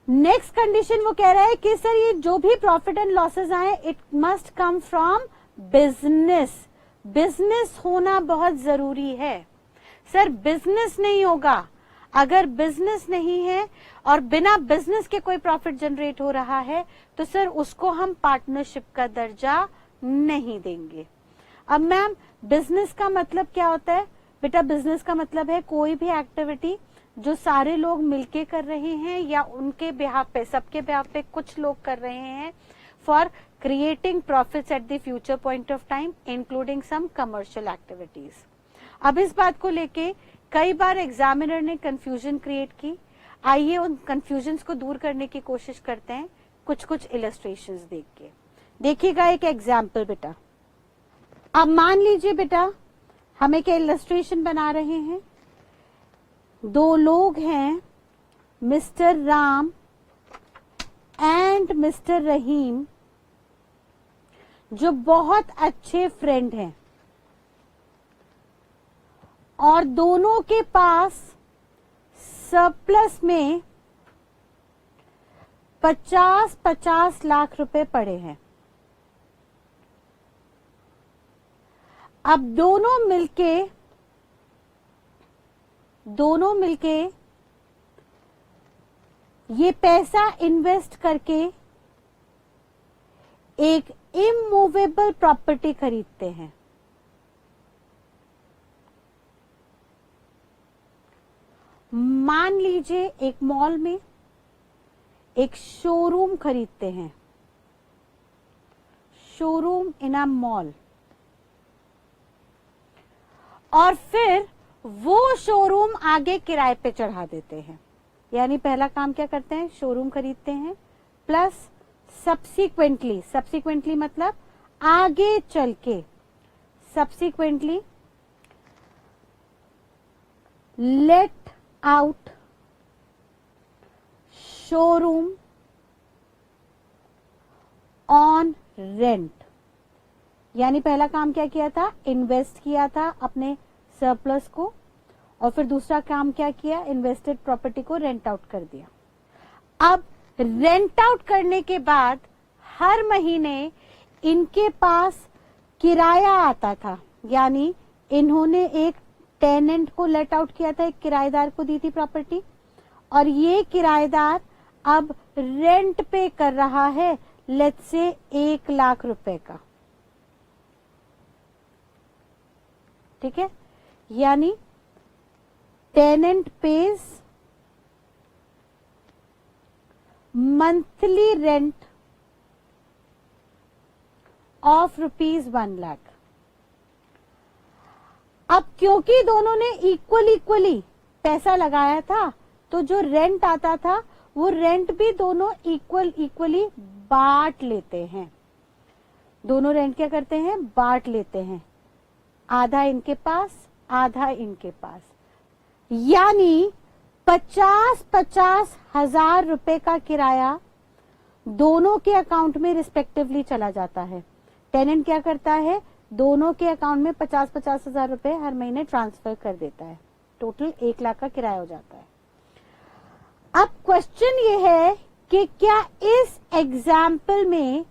[SPEAKER 1] नेक्स्ट कंडीशन वो कह रहा है कि सर ये जो भी प्रॉफिट एंड लॉसेस आए it must come from business. Business होना बहुत जरूरी है। सर बिजनेस नहीं होगा, अगर बिजनेस नहीं है और बिना बिजनेस के कोई प्रॉफिट जनरेट हो रहा है तो सर उसको हम पार्टनरशिप का दर्जा नहीं देंगे। अब मैम बिजनेस का मतलब क्या होता है? बेटा बिजनेस का मतलब है कोई भी एक्टिविटी जो सारे लोग मिलके कर रहे हैं या उनके बिहाफ पे, सबके बिहाफ पे कुछ लोग कर रहे हैं for creating profits at the future point of time including some commercial activities. अब इस बात को लेके कई बार एग्जामिनर ने कंफ्यूजन क्रिएट की। आइए उन कंफ्यूजन्स को दूर करने की कोशिश करते हैं कुछ कुछ इलस्ट्रेशंस देख के। देखिएगा एक एग्जाम्पल बेटा। अब मान लीजिए बेटा हम एक इलस्ट्रेशन बना रहे हैं। 2 लोग हैं, मिस्टर राम एंड मिस्टर रहीम, जो बहुत अच्छे फ्रेंड हैं और दोनों के पास सरप्लस में 50-50 लाख रुपए पड़े हैं। अब दोनों मिलके ये पैसा इन्वेस्ट करके एक इमूवेबल प्रॉपर्टी खरीदते हैं। मान लीजिए एक मॉल में एक शोरूम खरीदते हैं, शोरूम इन अ मॉल, और फिर वो शोरूम आगे किराए पे चढ़ा देते हैं। यानी पहला काम क्या करते हैं, शोरूम खरीदते हैं, प्लस सब्सिक्वेंटली मतलब आगे चल के subsequently let out showroom on rent. यानी पहला काम क्या किया था, इन्वेस्ट किया था अपने सरप्लस को, और फिर दूसरा काम क्या किया, इन्वेस्टेड प्रॉपर्टी को रेंट आउट कर दिया। अब रेंट आउट करने के बाद हर महीने इनके पास किराया आता था, यानी इन्होंने एक टेनेंट को लेट आउट किया था, एक किराएदार को दी थी प्रॉपर्टी, और ये किराएदार अब रेंट पे कर रहा है लेट्स से 1 लाख रुपए का। ठीक है, यानी tenant pays monthly rent of ₹1 lakh. अब क्योंकि दोनों ने इक्वली पैसा लगाया था, तो जो रेंट आता था वो रेंट भी दोनों इक्वली बांट लेते हैं। दोनों रेंट क्या करते हैं, बांट लेते हैं, आधा इनके पास आधा इनके पास। यानी 50-50 हजार रुपए का किराया दोनों के अकाउंट में रिस्पेक्टिवली चला जाता है। टेनेंट क्या करता है, दोनों के अकाउंट में 50-50 हजार रुपए हर महीने ट्रांसफर कर देता है। टोटल 1 लाख का किराया हो जाता है। अब क्वेश्चन ये है कि क्या इस एग्जाम्पल में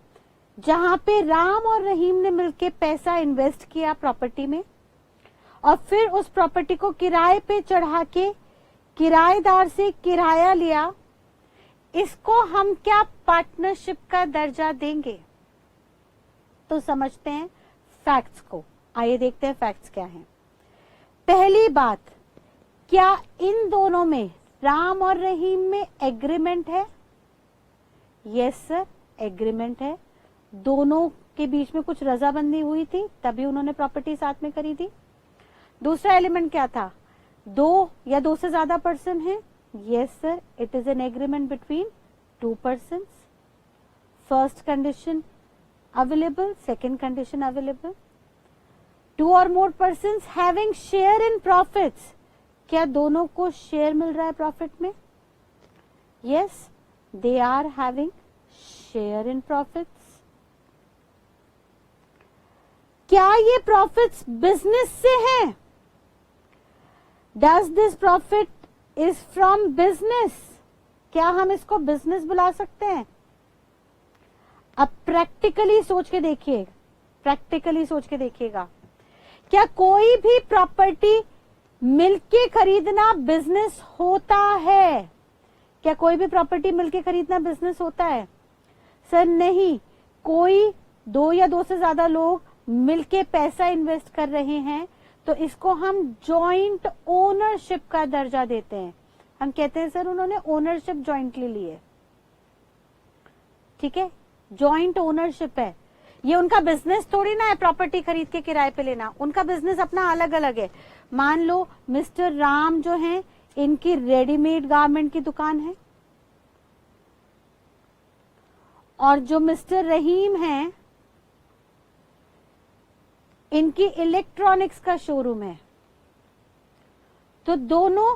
[SPEAKER 1] जहां पे राम और रहीम ने मिलकर पैसा इन्वेस्ट किया प्रॉपर्टी में, और फिर उस प्रॉपर्टी को किराए पे चढ़ा के किराएदार से किराया लिया, इसको हम क्या पार्टनरशिप का दर्जा देंगे? तो समझते हैं फैक्ट्स को। आइए देखते हैं फैक्ट्स क्या हैं। पहली बात, क्या इन दोनों में, राम और रहीम में एग्रीमेंट है? यस सर, एग्रीमेंट है। दोनों के बीच में कुछ रजामंदी हुई थी, तभी उन्होंने प्रॉपर्टी साथ में खरीदी। दूसरा एलिमेंट क्या था, 2 या 2 से ज्यादा पर्सन है? Yes sir, it is an agreement between 2 persons। First condition available, second condition available. 2 or more persons having share in profits। क्या दोनों को शेयर मिल रहा है प्रॉफिट में? Yes, they are having share in profits. क्या ये profits business से हैं? Does this profit is from business? क्या हम इसको बिजनेस बुला सकते हैं? अब प्रैक्टिकली सोच के देखिएगा, क्या कोई भी प्रॉपर्टी मिलके खरीदना बिजनेस होता है? क्या कोई भी प्रॉपर्टी मिलके खरीदना बिजनेस होता है? सर नहीं। कोई 2 या 2 से ज्यादा लोग मिलके पैसा इन्वेस्ट कर रहे हैं तो इसको हम जॉइंट ओनरशिप का दर्जा देते हैं। हम कहते हैं सर उन्होंने ओनरशिप जॉइंटली ली है। ठीक है, जॉइंट ओनरशिप है। ये उनका बिजनेस थोड़ी ना है प्रॉपर्टी खरीद के किराए पे लेना, उनका बिजनेस अपना अलग अलग है। मान लो मिस्टर राम जो हैं, इनकी रेडीमेड गारमेंट की दुकान है, और जो मिस्टर रहीम हैं, इनकी इलेक्ट्रॉनिक्स का शोरूम है। तो दोनों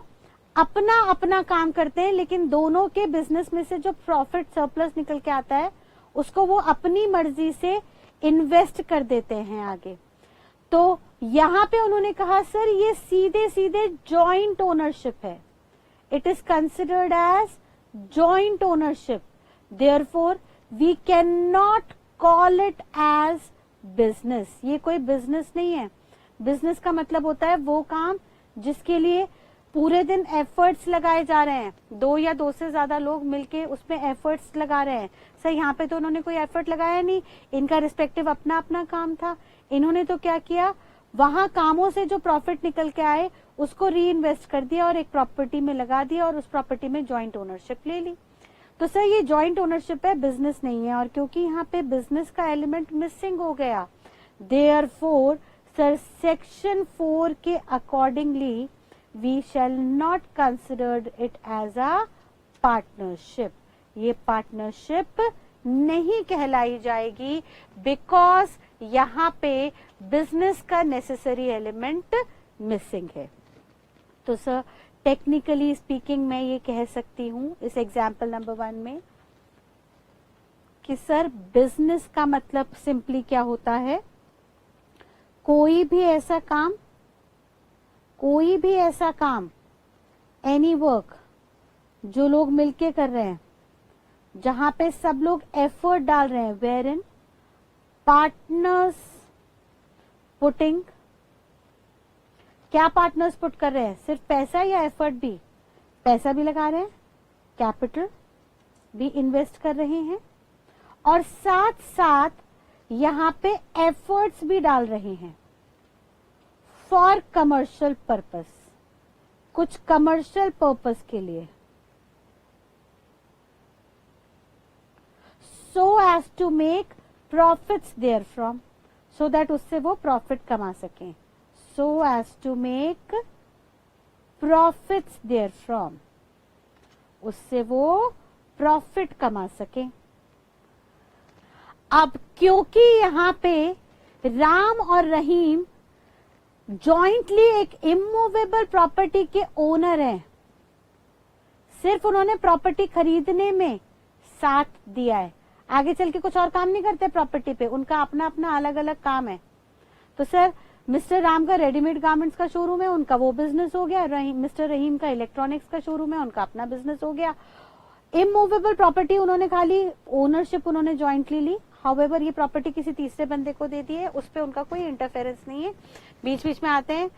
[SPEAKER 1] अपना अपना काम करते हैं, लेकिन दोनों के बिजनेस में से जो प्रॉफिट सरप्लस निकल के आता है उसको वो अपनी मर्जी से इन्वेस्ट कर देते हैं आगे। तो यहां पे उन्होंने कहा सर ये सीधे सीधे जॉइंट ओनरशिप है, it is considered as joint ownership. Therefore, we cannot call it as business. ये कोई business नहीं है. Business का मतलब होता है वो काम जिसके लिए पूरे दिन एफर्ट्स लगाए जा रहे हैं, 2 या 2 से ज्यादा लोग मिलके उसमें एफर्ट्स लगा रहे हैं. सर यहाँ पे तो उन्होंने कोई एफर्ट लगाया नहीं, इनका रिस्पेक्टिव अपना अपना काम था. इन्होंने तो क्या किया, वहां कामों से जो प्रॉफिट निकल के आए उसको री इन्वेस्ट कर दिया और एक प्रॉपर्टी में लगा दिया और उस प्रॉपर्टी में ज्वाइंट ओनरशिप ले ली. तो सर ये ज्वाइंट ओनरशिप है, बिजनेस नहीं है. और क्योंकि यहाँ पे बिजनेस का एलिमेंट मिसिंग हो गया, देयरफॉर सर सेक्शन 4 के accordingly we shall not considered it as a partnership. ये पार्टनरशिप नहीं कहलाई जाएगी बिकॉज यहाँ पे बिजनेस का नेसेसरी एलिमेंट मिसिंग है. तो सर टेक्निकली स्पीकिंग मैं ये कह सकती हूं इस एग्जाम्पल नंबर 1 में कि सर बिजनेस का मतलब सिंपली क्या होता है, कोई भी ऐसा काम एनी वर्क जो लोग मिलके कर रहे हैं, जहां पे सब लोग एफर्ट डाल रहे हैं, वेयर इन पार्टनर्स पुटिंग. क्या पार्टनर्स पुट कर रहे हैं, सिर्फ पैसा या एफर्ट भी? पैसा भी लगा रहे हैं, कैपिटल भी इन्वेस्ट कर रहे हैं और साथ साथ यहां पे एफर्ट्स भी डाल रहे हैं फॉर कमर्शियल पर्पस, कुछ कमर्शियल पर्पस के लिए, so as to make profits therefrom, so that उससे वो प्रॉफिट कमा सकें. so as to make profits therefrom, उससे वो प्रॉफिट कमा सकें. अब क्योंकि यहाँ पे राम और रहीम जॉइंटली एक इमूवेबल प्रॉपर्टी के ओनर हैं, सिर्फ उन्होंने प्रॉपर्टी खरीदने में साथ दिया है, आगे चल के कुछ और काम नहीं करते प्रॉपर्टी पे, उनका अपना अपना अलग अलग काम है. तो सर मिस्टर राम का रेडीमेड गारमेंट्स का शोरूम है, उनका वो बिजनेस हो गया. मिस्टर रहीम का इलेक्ट्रॉनिक्स का शोरूम है, उनका अपना बिजनेस हो गया. इमूवेबल प्रॉपर्टी उन्होंने खाली ओनरशिप उन्होंने ज्वाइंटली ली. हाउएवर ये प्रॉपर्टी किसी तीसरे बंदे को दे दी है, उस पर उनका कोई इंटरफेरेंस नहीं है. बीच बीच में आते हैं,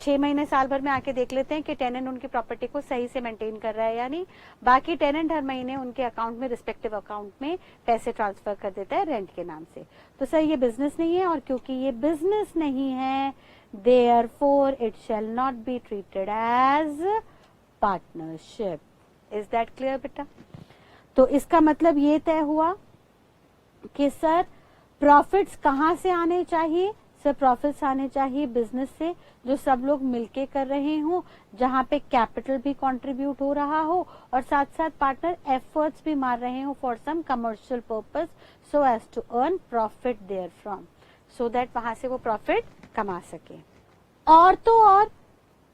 [SPEAKER 1] 6 महीने साल भर में आके देख लेते हैं कि टेनेंट उनकी प्रॉपर्टी को सही से मेंटेन कर रहा है या नहीं. बाकी टेनेंट हर महीने उनके अकाउंट में, रिस्पेक्टिव अकाउंट में पैसे ट्रांसफर कर देता है रेंट के नाम से. तो सर ये बिजनेस नहीं है और क्योंकि ये बिजनेस नहीं है, therefore it shall not be treated as partnership. Is that clear बेटा? तो इसका मतलब ये तय हुआ कि सर प्रॉफिट्स कहां से आने चाहिए, सर प्रॉफिट्स आने चाहिए बिजनेस से जो सब लोग मिलके कर रहे हो, जहां पे कैपिटल भी कंट्रीब्यूट हो रहा हो और साथ साथ पार्टनर एफर्ट्स भी मार रहे हो for some commercial purpose, so as to earn profit therefrom, so that वहां से वो प्रॉफिट कमा सके. और तो और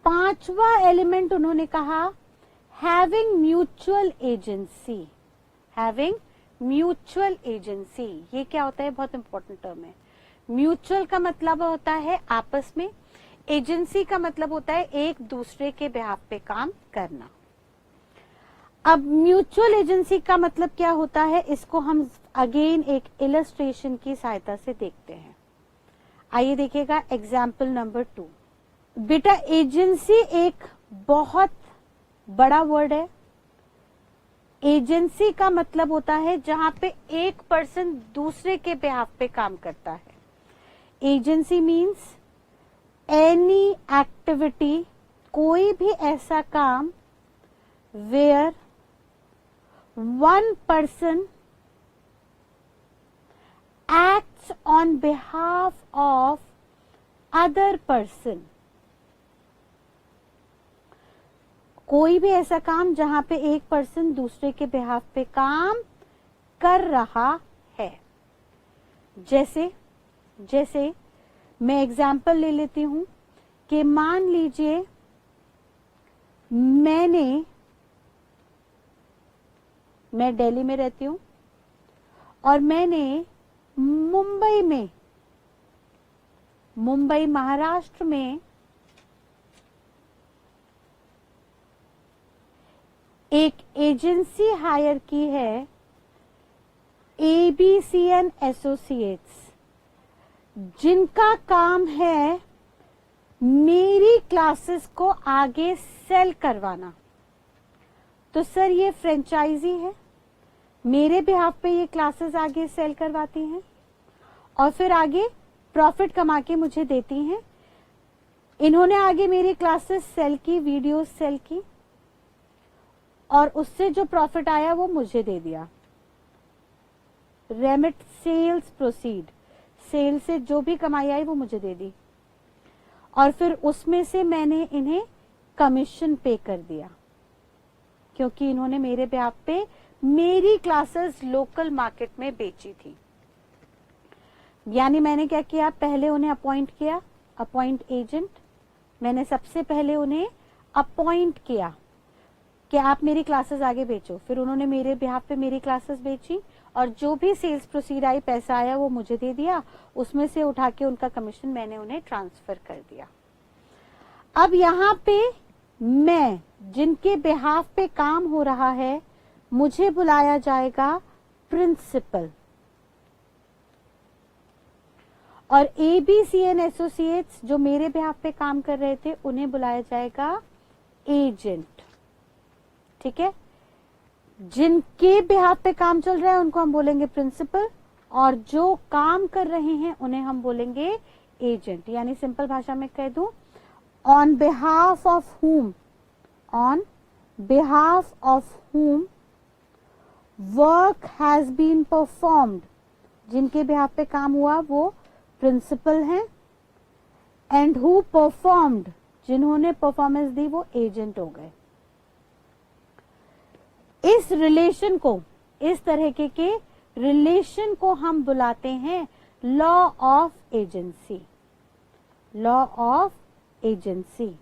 [SPEAKER 1] 5वां एलिमेंट उन्होंने कहा, having mutual agency. Having mutual agency, ये क्या होता है, बहुत इंपॉर्टेंट टर्म है. म्यूचुअल का मतलब होता है आपस में, एजेंसी का मतलब होता है एक दूसरे के बिहाफ पे काम करना. अब म्यूचुअल एजेंसी का मतलब क्या होता है, इसको हम अगेन एक इलस्ट्रेशन की सहायता से देखते हैं. आइए देखिएगा एग्जाम्पल नंबर 2. बेटा एजेंसी एक बहुत बड़ा वर्ड है. एजेंसी का मतलब होता है जहां पे एक पर्सन दूसरे के बिहाफ पे काम करता है. एजेंसी मीन्स एनी एक्टिविटी, कोई भी ऐसा काम where one person acts on behalf of other person. कोई भी ऐसा काम जहां पे एक पर्सन दूसरे के बिहाफ पे काम कर रहा है. जैसे मैं एग्जाम्पल ले लेती हूं कि मान लीजिए मैं दिल्ली में रहती हूं और मैंने मुंबई महाराष्ट्र में एजेंसी हायर की है ABCN एसोसिएट्स, जिनका काम है मेरी क्लासेस को आगे सेल करवाना। तो सर ये फ्रेंचाइजी है, मेरे बिहाफ पे ये क्लासेस आगे सेल करवाती हैं और फिर आगे प्रॉफिट कमा के मुझे देती हैं। इन्होंने आगे मेरी क्लासेस सेल की, वीडियोस सेल की और उससे जो प्रॉफिट आया वो मुझे दे दिया। रेमिट सेल्स प्रोसीड, सेल से जो भी कमाई आई वो मुझे दे दी और फिर उसमें से मैंने इन्हें कमीशन पे कर दिया, क्योंकि इन्होंने मेरे बिहाफ पे मेरी क्लासेस लोकल मार्केट में बेची थी। यानी मैंने क्या किया, पहले उन्हें अपॉइंट किया, अपॉइंट एजेंट। मैंने सबसे पहले उन्हें अपॉइंट किया कि आप मेरी क्लासेस आगे बेचो। फिर उन्होंने मेरे बिहाफ पे मेरी क्लासेस बेची और जो भी सेल्स प्रोसीड आई, पैसा आया, वो मुझे दे दिया। उसमें से उठा के उनका कमीशन मैंने उन्हें ट्रांसफर कर दिया। अब यहाँ पे मैं जिनके बिहाफ पे काम हो रहा है, मुझे बुलाया जाएगा प्रिंसिपल और ABCN एसोसिएट्स जो मेरे बिहाफ पे काम कर रहे थे उन्हें बुलाया जाएगा एजेंट। ठीक है, जिनके बिहाफ पे काम चल रहा है उनको हम बोलेंगे प्रिंसिपल और जो काम कर रहे हैं उन्हें हम बोलेंगे एजेंट। यानी सिंपल भाषा में कह दूं, on behalf of whom, on behalf of whom work has been performed, जिनके बिहाफ पे काम हुआ वो प्रिंसिपल हैं, एंड हु परफॉर्म्ड, जिन्होंने परफॉर्मेंस दी वो एजेंट हो गए। इस रिलेशन को, इस तरह के रिलेशन को हम बुलाते हैं law of agency. Law of agency,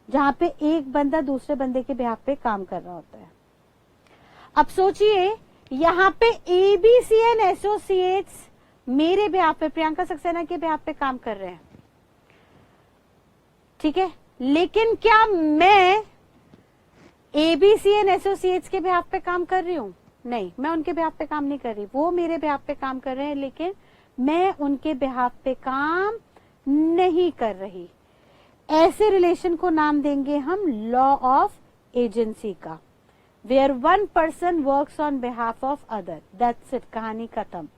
[SPEAKER 1] जहां पे एक बंदा दूसरे बंदे के बिहाफ पे काम कर रहा होता है। अब सोचिए, यहां पे ABCN एसोसिएट्स मेरे बिहाफ पे, प्रियंका सक्सेना के बिहाफ पे काम कर रहे हैं। ठीक है, लेकिन क्या मैं ABCN एसोसिएट्स के बिहाफ पे काम कर रही हूं? नहीं, मैं उनके बिहाफ पे काम नहीं कर रही। वो मेरे बिहाफ पे काम कर रहे हैं, लेकिन मैं उनके बिहाफ पे काम नहीं कर रही। ऐसे रिलेशन को नाम देंगे हम लॉ ऑफ एजेंसी का, where one person works on behalf of other. That's it, कहानी खत्म।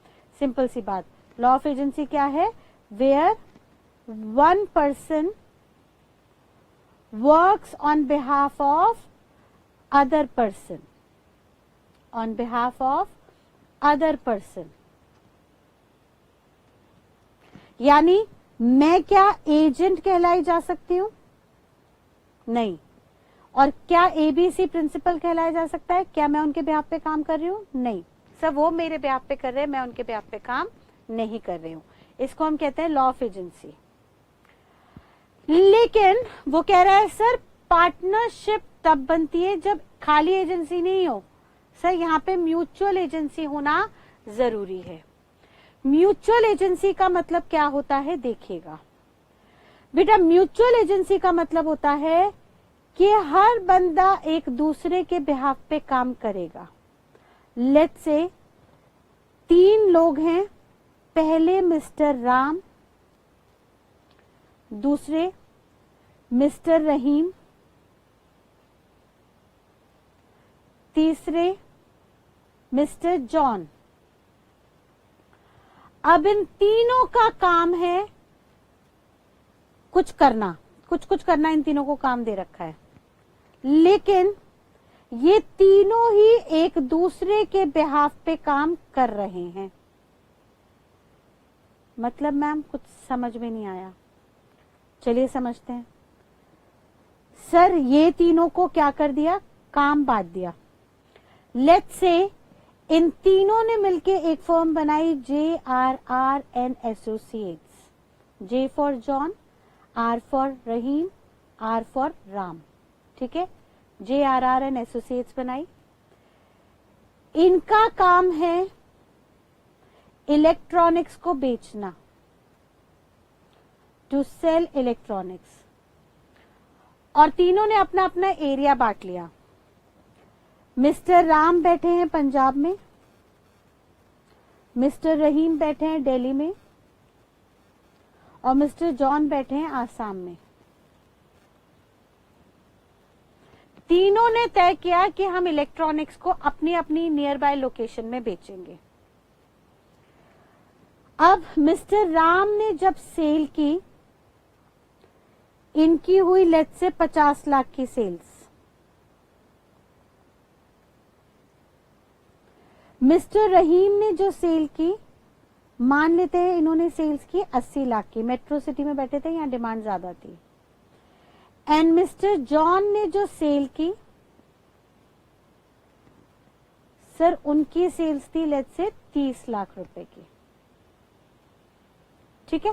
[SPEAKER 1] सिंपल सी बात। लॉ ऑफ एजेंसी क्या है? Where one person works on behalf of other person, on behalf of other person. यानी मैं क्या एजेंट कहलाई जा सकती हूं? नहीं। और क्या ABC प्रिंसिपल कहलाया जा सकता है? क्या मैं उनके बिहाफ पे काम कर रही हूं? नहीं। सब वो मेरे बिहाफ पे कर रहे हैं, मैं उनके बिहाफ पे काम नहीं कर रही हूं। इसको हम कहते हैं लॉ ऑफ एजेंसी। लेकिन वो कह रहा है सर पार्टनरशिप तब बनती है जब खाली एजेंसी नहीं हो। सर यहाँ पे म्यूचुअल एजेंसी होना जरूरी है। म्यूचुअल एजेंसी का मतलब क्या होता है देखिएगा बेटा। म्यूचुअल एजेंसी का मतलब होता है कि हर बंदा एक दूसरे के बिहाफ पे काम करेगा। लेट्स से 3 लोग हैं, पहले मिस्टर राम, दूसरे मिस्टर रहीम, तीसरे मिस्टर जॉन। अब इन तीनों का काम है कुछ करना, कुछ करना, इन तीनों को काम दे रखा है। लेकिन ये तीनों ही एक दूसरे के बिहाफ पे काम कर रहे हैं। मतलब मैम कुछ समझ में नहीं आया, चलिए समझते हैं। सर ये तीनों को क्या कर दिया? काम बांट दिया। लेट्स से इन तीनों ने मिलके एक फर्म बनाई JRR & associates. J for John, R for Rahim, R for Ram. ठीक है, JRR & एसोसिएट्स बनाई। इनका काम है इलेक्ट्रॉनिक्स को बेचना, टू सेल इलेक्ट्रॉनिक्स। और तीनों ने अपना अपना एरिया बांट लिया। मिस्टर राम बैठे हैं पंजाब में, मिस्टर रहीम बैठे हैं दिल्ली में, और मिस्टर जॉन बैठे हैं आसाम में। तीनों ने तय किया कि हम इलेक्ट्रॉनिक्स को अपनी अपनी नियर बाय लोकेशन में बेचेंगे। अब मिस्टर राम ने जब सेल की, इनकी हुई लेट्स से 50 लाख की सेल्स। मिस्टर रहीम ने जो सेल की, मान लेते हैं इन्होंने सेल्स की 80 लाख की, मेट्रो सिटी में बैठे थे, यहां डिमांड ज्यादा थी। एंड मिस्टर जॉन ने जो सेल की, सर उनकी सेल्स थी लेट्स से 30 लाख रुपए की। ठीक है,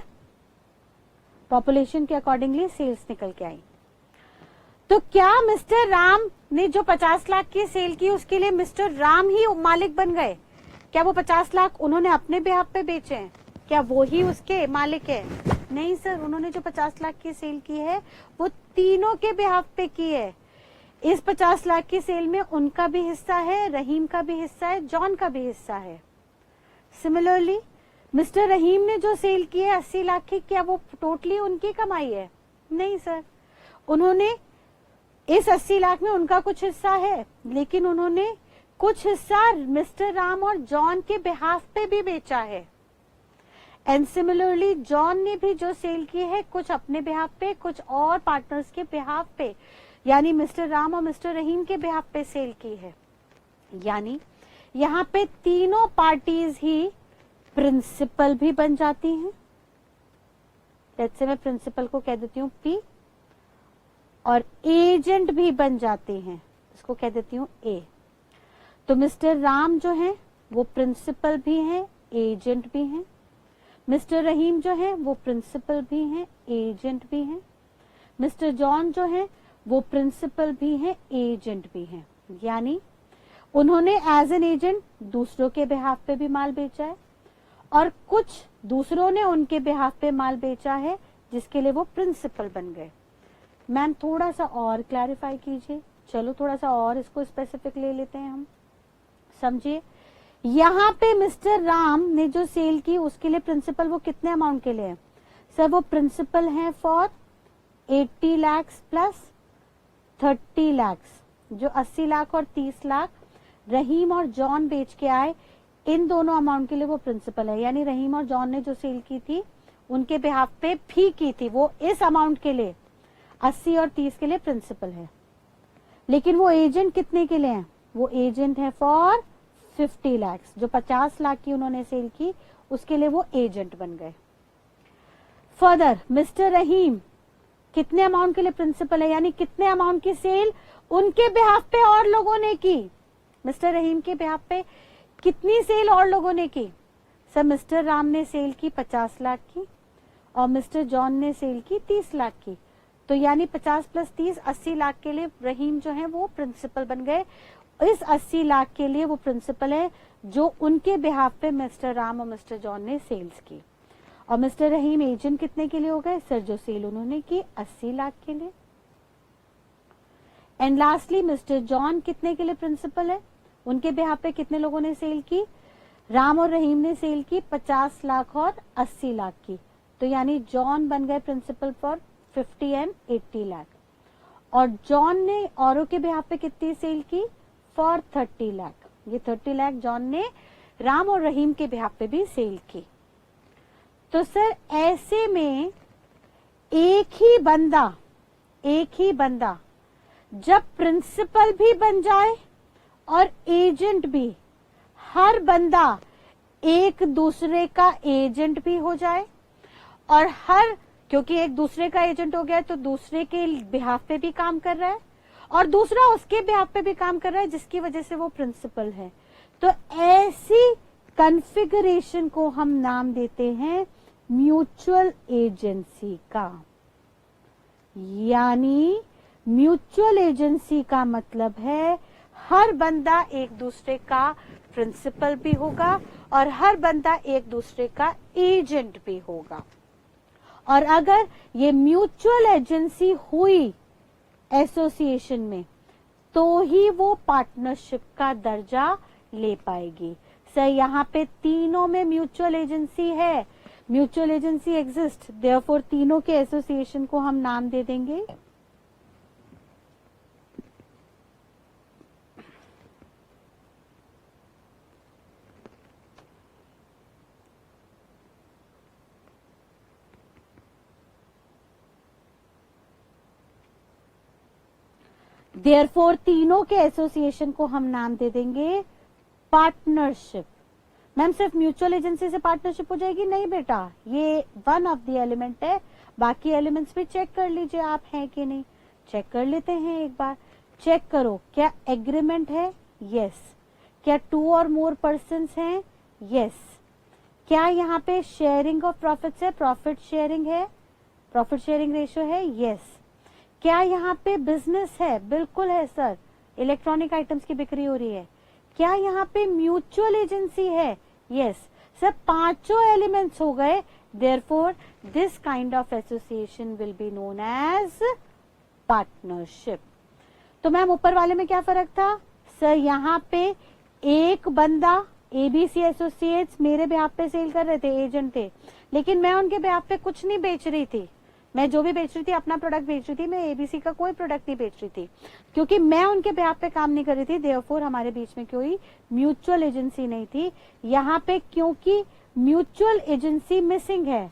[SPEAKER 1] पॉपुलेशन के अकॉर्डिंगली सेल्स निकल के आई। तो क्या मिस्टर राम ने जो 50 लाख की सेल की उसके लिए मिस्टर राम ही मालिक बन गए? क्या वो 50 लाख उन्होंने अपने बिहाफ पे बेचे हैं? क्या वो ही उसके मालिक है? नहीं सर, उन्होंने जो 50 लाख की सेल की है वो तीनों के बिहाफ पे की है। इस 50 लाख की सेल में उनका भी हिस्सा है, रहीम का भी हिस्सा है, जॉन का भी हिस्सा है। सिमिलरली मिस्टर रहीम ने जो सेल की है 80 लाख की, क्या वो टोटली उनकी कमाई है? नहीं सर, उन्होंने इस 80 लाख में उनका कुछ हिस्सा है, लेकिन उन्होंने कुछ हिस्सा मिस्टर राम और जॉन के बिहाफ पे भी बेचा है। एंड सिमिलरली जॉन ने भी जो सेल की है कुछ अपने बिहाफ पे, कुछ और पार्टनर्स के बिहाफ पे, यानी मिस्टर राम और मिस्टर रहीम के बिहाफ पे सेल की है। यानी यहाँ पे तीनों पार्टीज ही प्रिंसिपल भी बन जाती हैं। लेट्स से मैं प्रिंसिपल को कह देती हूँ पी, और एजेंट भी बन जाते हैं, इसको कह देती हूँ ए। तो मिस्टर राम जो है वो प्रिंसिपल भी हैं, एजेंट भी हैं। मिस्टर रहीम जो है वो प्रिंसिपल भी हैं, एजेंट भी हैं। मिस्टर जॉन जो है वो प्रिंसिपल भी हैं, एजेंट भी हैं। यानी उन्होंने एज एन एजेंट दूसरों के बिहाफ पे भी माल बेचा है, और कुछ दूसरों ने उनके बिहाफ पे माल बेचा है जिसके लिए वो प्रिंसिपल बन गए। मैम थोड़ा सा और क्लैरिफाई कीजिए, चलो थोड़ा सा और इसको स्पेसिफिक ले लेते हैं हम, समझिए। यहाँ पे मिस्टर राम ने जो सेल की उसके लिए प्रिंसिपल वो कितने अमाउंट के लिए है? सर वो प्रिंसिपल है फॉर 80 लाख प्लस 30 लाख, जो 80 लाख और 30 लाख रहीम और जॉन बेच के आए, इन दोनों अमाउंट के लिए वो प्रिंसिपल है। यानी रहीम और जॉन ने जो सेल की थी उनके बिहाफ पे भी की थी, वो इस अमाउंट के लिए 80 और 30 के लिए प्रिंसिपल है। लेकिन वो एजेंट कितने के लिए है? वो एजेंट है फॉर 50 लाख, जो 50 लाख की उन्होंने सेल की उसके लिए वो एजेंट बन गए। फर्दर मिस्टर रहीम कितने अमाउंट के लिए प्रिंसिपल है, यानी कितने अमाउंट की सेल उनके बिहाफ पे और लोगों ने की? मिस्टर रहीम के बिहाफ पे कितनी सेल और लोगों ने की? सर मिस्टर राम ने सेल की 50 लाख की और मिस्टर जॉन ने सेल की 30 लाख की। तो यानी 50 प्लस 30 80 लाख के लिए रहीम जो है वो प्रिंसिपल बन गए। इस 80 लाख के लिए वो प्रिंसिपल है जो उनके बिहाफ पे मिस्टर राम और मिस्टर जॉन ने सेल्स की। और मिस्टर रहीम एजेंट कितने के लिए हो गए? सर जो सेल उन्होंने की 80 लाख के लिए। एंड लास्टली मिस्टर जॉन कितने के लिए प्रिंसिपल है? उनके बिहाफ पे कितने लोगों ने सेल की? राम और रहीम ने सेल की 50 लाख और 80 लाख की। तो यानी जॉन बन गए प्रिंसिपल फॉर 50 एंड 80 लाख, और जॉन ने औरों के बिहाफ पे कितनी सेल की? फॉर 30 लाख। ये 30 लाख जॉन ने राम और रहीम के बिहाफ पे भी सेल की। तो सर ऐसे में एक ही बंदा जब प्रिंसिपल भी बन जाए और एजेंट भी, हर बंदा एक दूसरे का एजेंट भी हो जाए, और क्योंकि एक दूसरे का एजेंट हो गया तो दूसरे के बिहाफ पे भी काम कर रहा है और दूसरा उसके बिहाफ पे भी काम कर रहा है, जिसकी वजह से वो प्रिंसिपल है। तो ऐसी कॉन्फ़िगरेशन को हम नाम देते हैं म्यूचुअल एजेंसी का। यानी म्यूचुअल एजेंसी का मतलब है हर बंदा एक दूसरे का प्रिंसिपल भी होगा और हर बंदा एक दूसरे का एजेंट भी होगा। और अगर ये म्यूचुअल एजेंसी हुई एसोसिएशन में तो ही वो पार्टनरशिप का दर्जा ले पाएगी। सर यहाँ पे तीनों में म्यूचुअल एजेंसी है, म्यूचुअल एजेंसी एग्जिस्ट, देयरफॉर तीनों के एसोसिएशन को हम नाम दे देंगे देयरफॉर तीनों के एसोसिएशन को हम नाम दे देंगे पार्टनरशिप। मैम सिर्फ म्यूचुअल एजेंसी से पार्टनरशिप हो जाएगी? नहीं बेटा, ये वन ऑफ द एलिमेंट है, बाकी एलिमेंट्स भी चेक कर लीजिए आप हैं कि नहीं। चेक कर लेते हैं एक बार, चेक करो क्या एग्रीमेंट है? यस। क्या 2 और मोर पर्सन्स हैं? यस। क्या यहाँ पे शेयरिंग ऑफ प्रॉफिट्स है? प्रॉफिट शेयरिंग है, प्रॉफिट शेयरिंग रेशियो है? यस। क्या यहाँ पे बिजनेस है? बिल्कुल है सर, इलेक्ट्रॉनिक आइटम्स की बिक्री हो रही है। क्या यहाँ पे म्यूचुअल एजेंसी है? यस। सर पांचों एलिमेंट्स हो गए, therefore this kind of association will be known as partnership. तो मैम ऊपर वाले में क्या फर्क था? सर यहाँ पे एक बंदा एबीसी एसोसिएट्स मेरे बिहाफ पे सेल कर रहे थे, एजेंट थे, लेकिन मैं उनके बिहाफ पे कुछ नहीं बेच रही थी। मैं जो भी बेच रही थी अपना प्रोडक्ट बेच रही थी, मैं एबीसी का कोई प्रोडक्ट नहीं बेच रही थी, क्योंकि मैं उनके बिहाफ पे काम नहीं कर रही थी। देयरफॉर हमारे बीच में कोई म्यूचुअल एजेंसी नहीं थी। यहाँ पे क्योंकि म्यूचुअल एजेंसी मिसिंग है,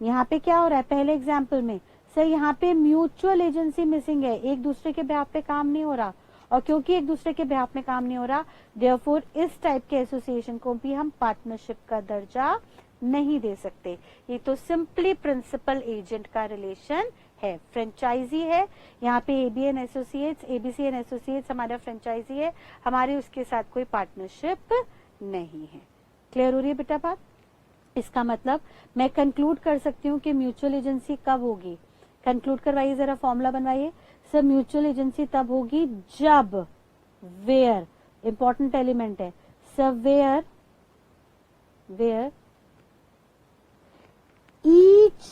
[SPEAKER 1] यहाँ पे क्या हो रहा है पहले एग्जाम्पल में? सर यहाँ पे म्यूचुअल एजेंसी मिसिंग है, एक दूसरे के बिहाफ पे काम नहीं हो रहा, और क्योंकि एक दूसरे के बिहाफ में काम नहीं हो रहा, देयरफॉर इस टाइप के एसोसिएशन को भी हम पार्टनरशिप का दर्जा नहीं दे सकते। ये तो सिंपली प्रिंसिपल एजेंट का रिलेशन है, फ्रेंचाइजी है। यहाँ पे ABN associates, ABC and associates हमारा फ्रेंचाइजी है, हमारी उसके साथ कोई पार्टनरशिप नहीं है। क्लियर हो रही है बेटा बात? इसका मतलब मैं कंक्लूड कर सकती हूँ कि म्यूचुअल एजेंसी कब होगी? कंक्लूड करवाइए जरा, फॉर्मूला बनवाइए। सर म्यूचुअल एजेंसी तब होगी जब, वेयर इंपॉर्टेंट एलिमेंट है sir, where each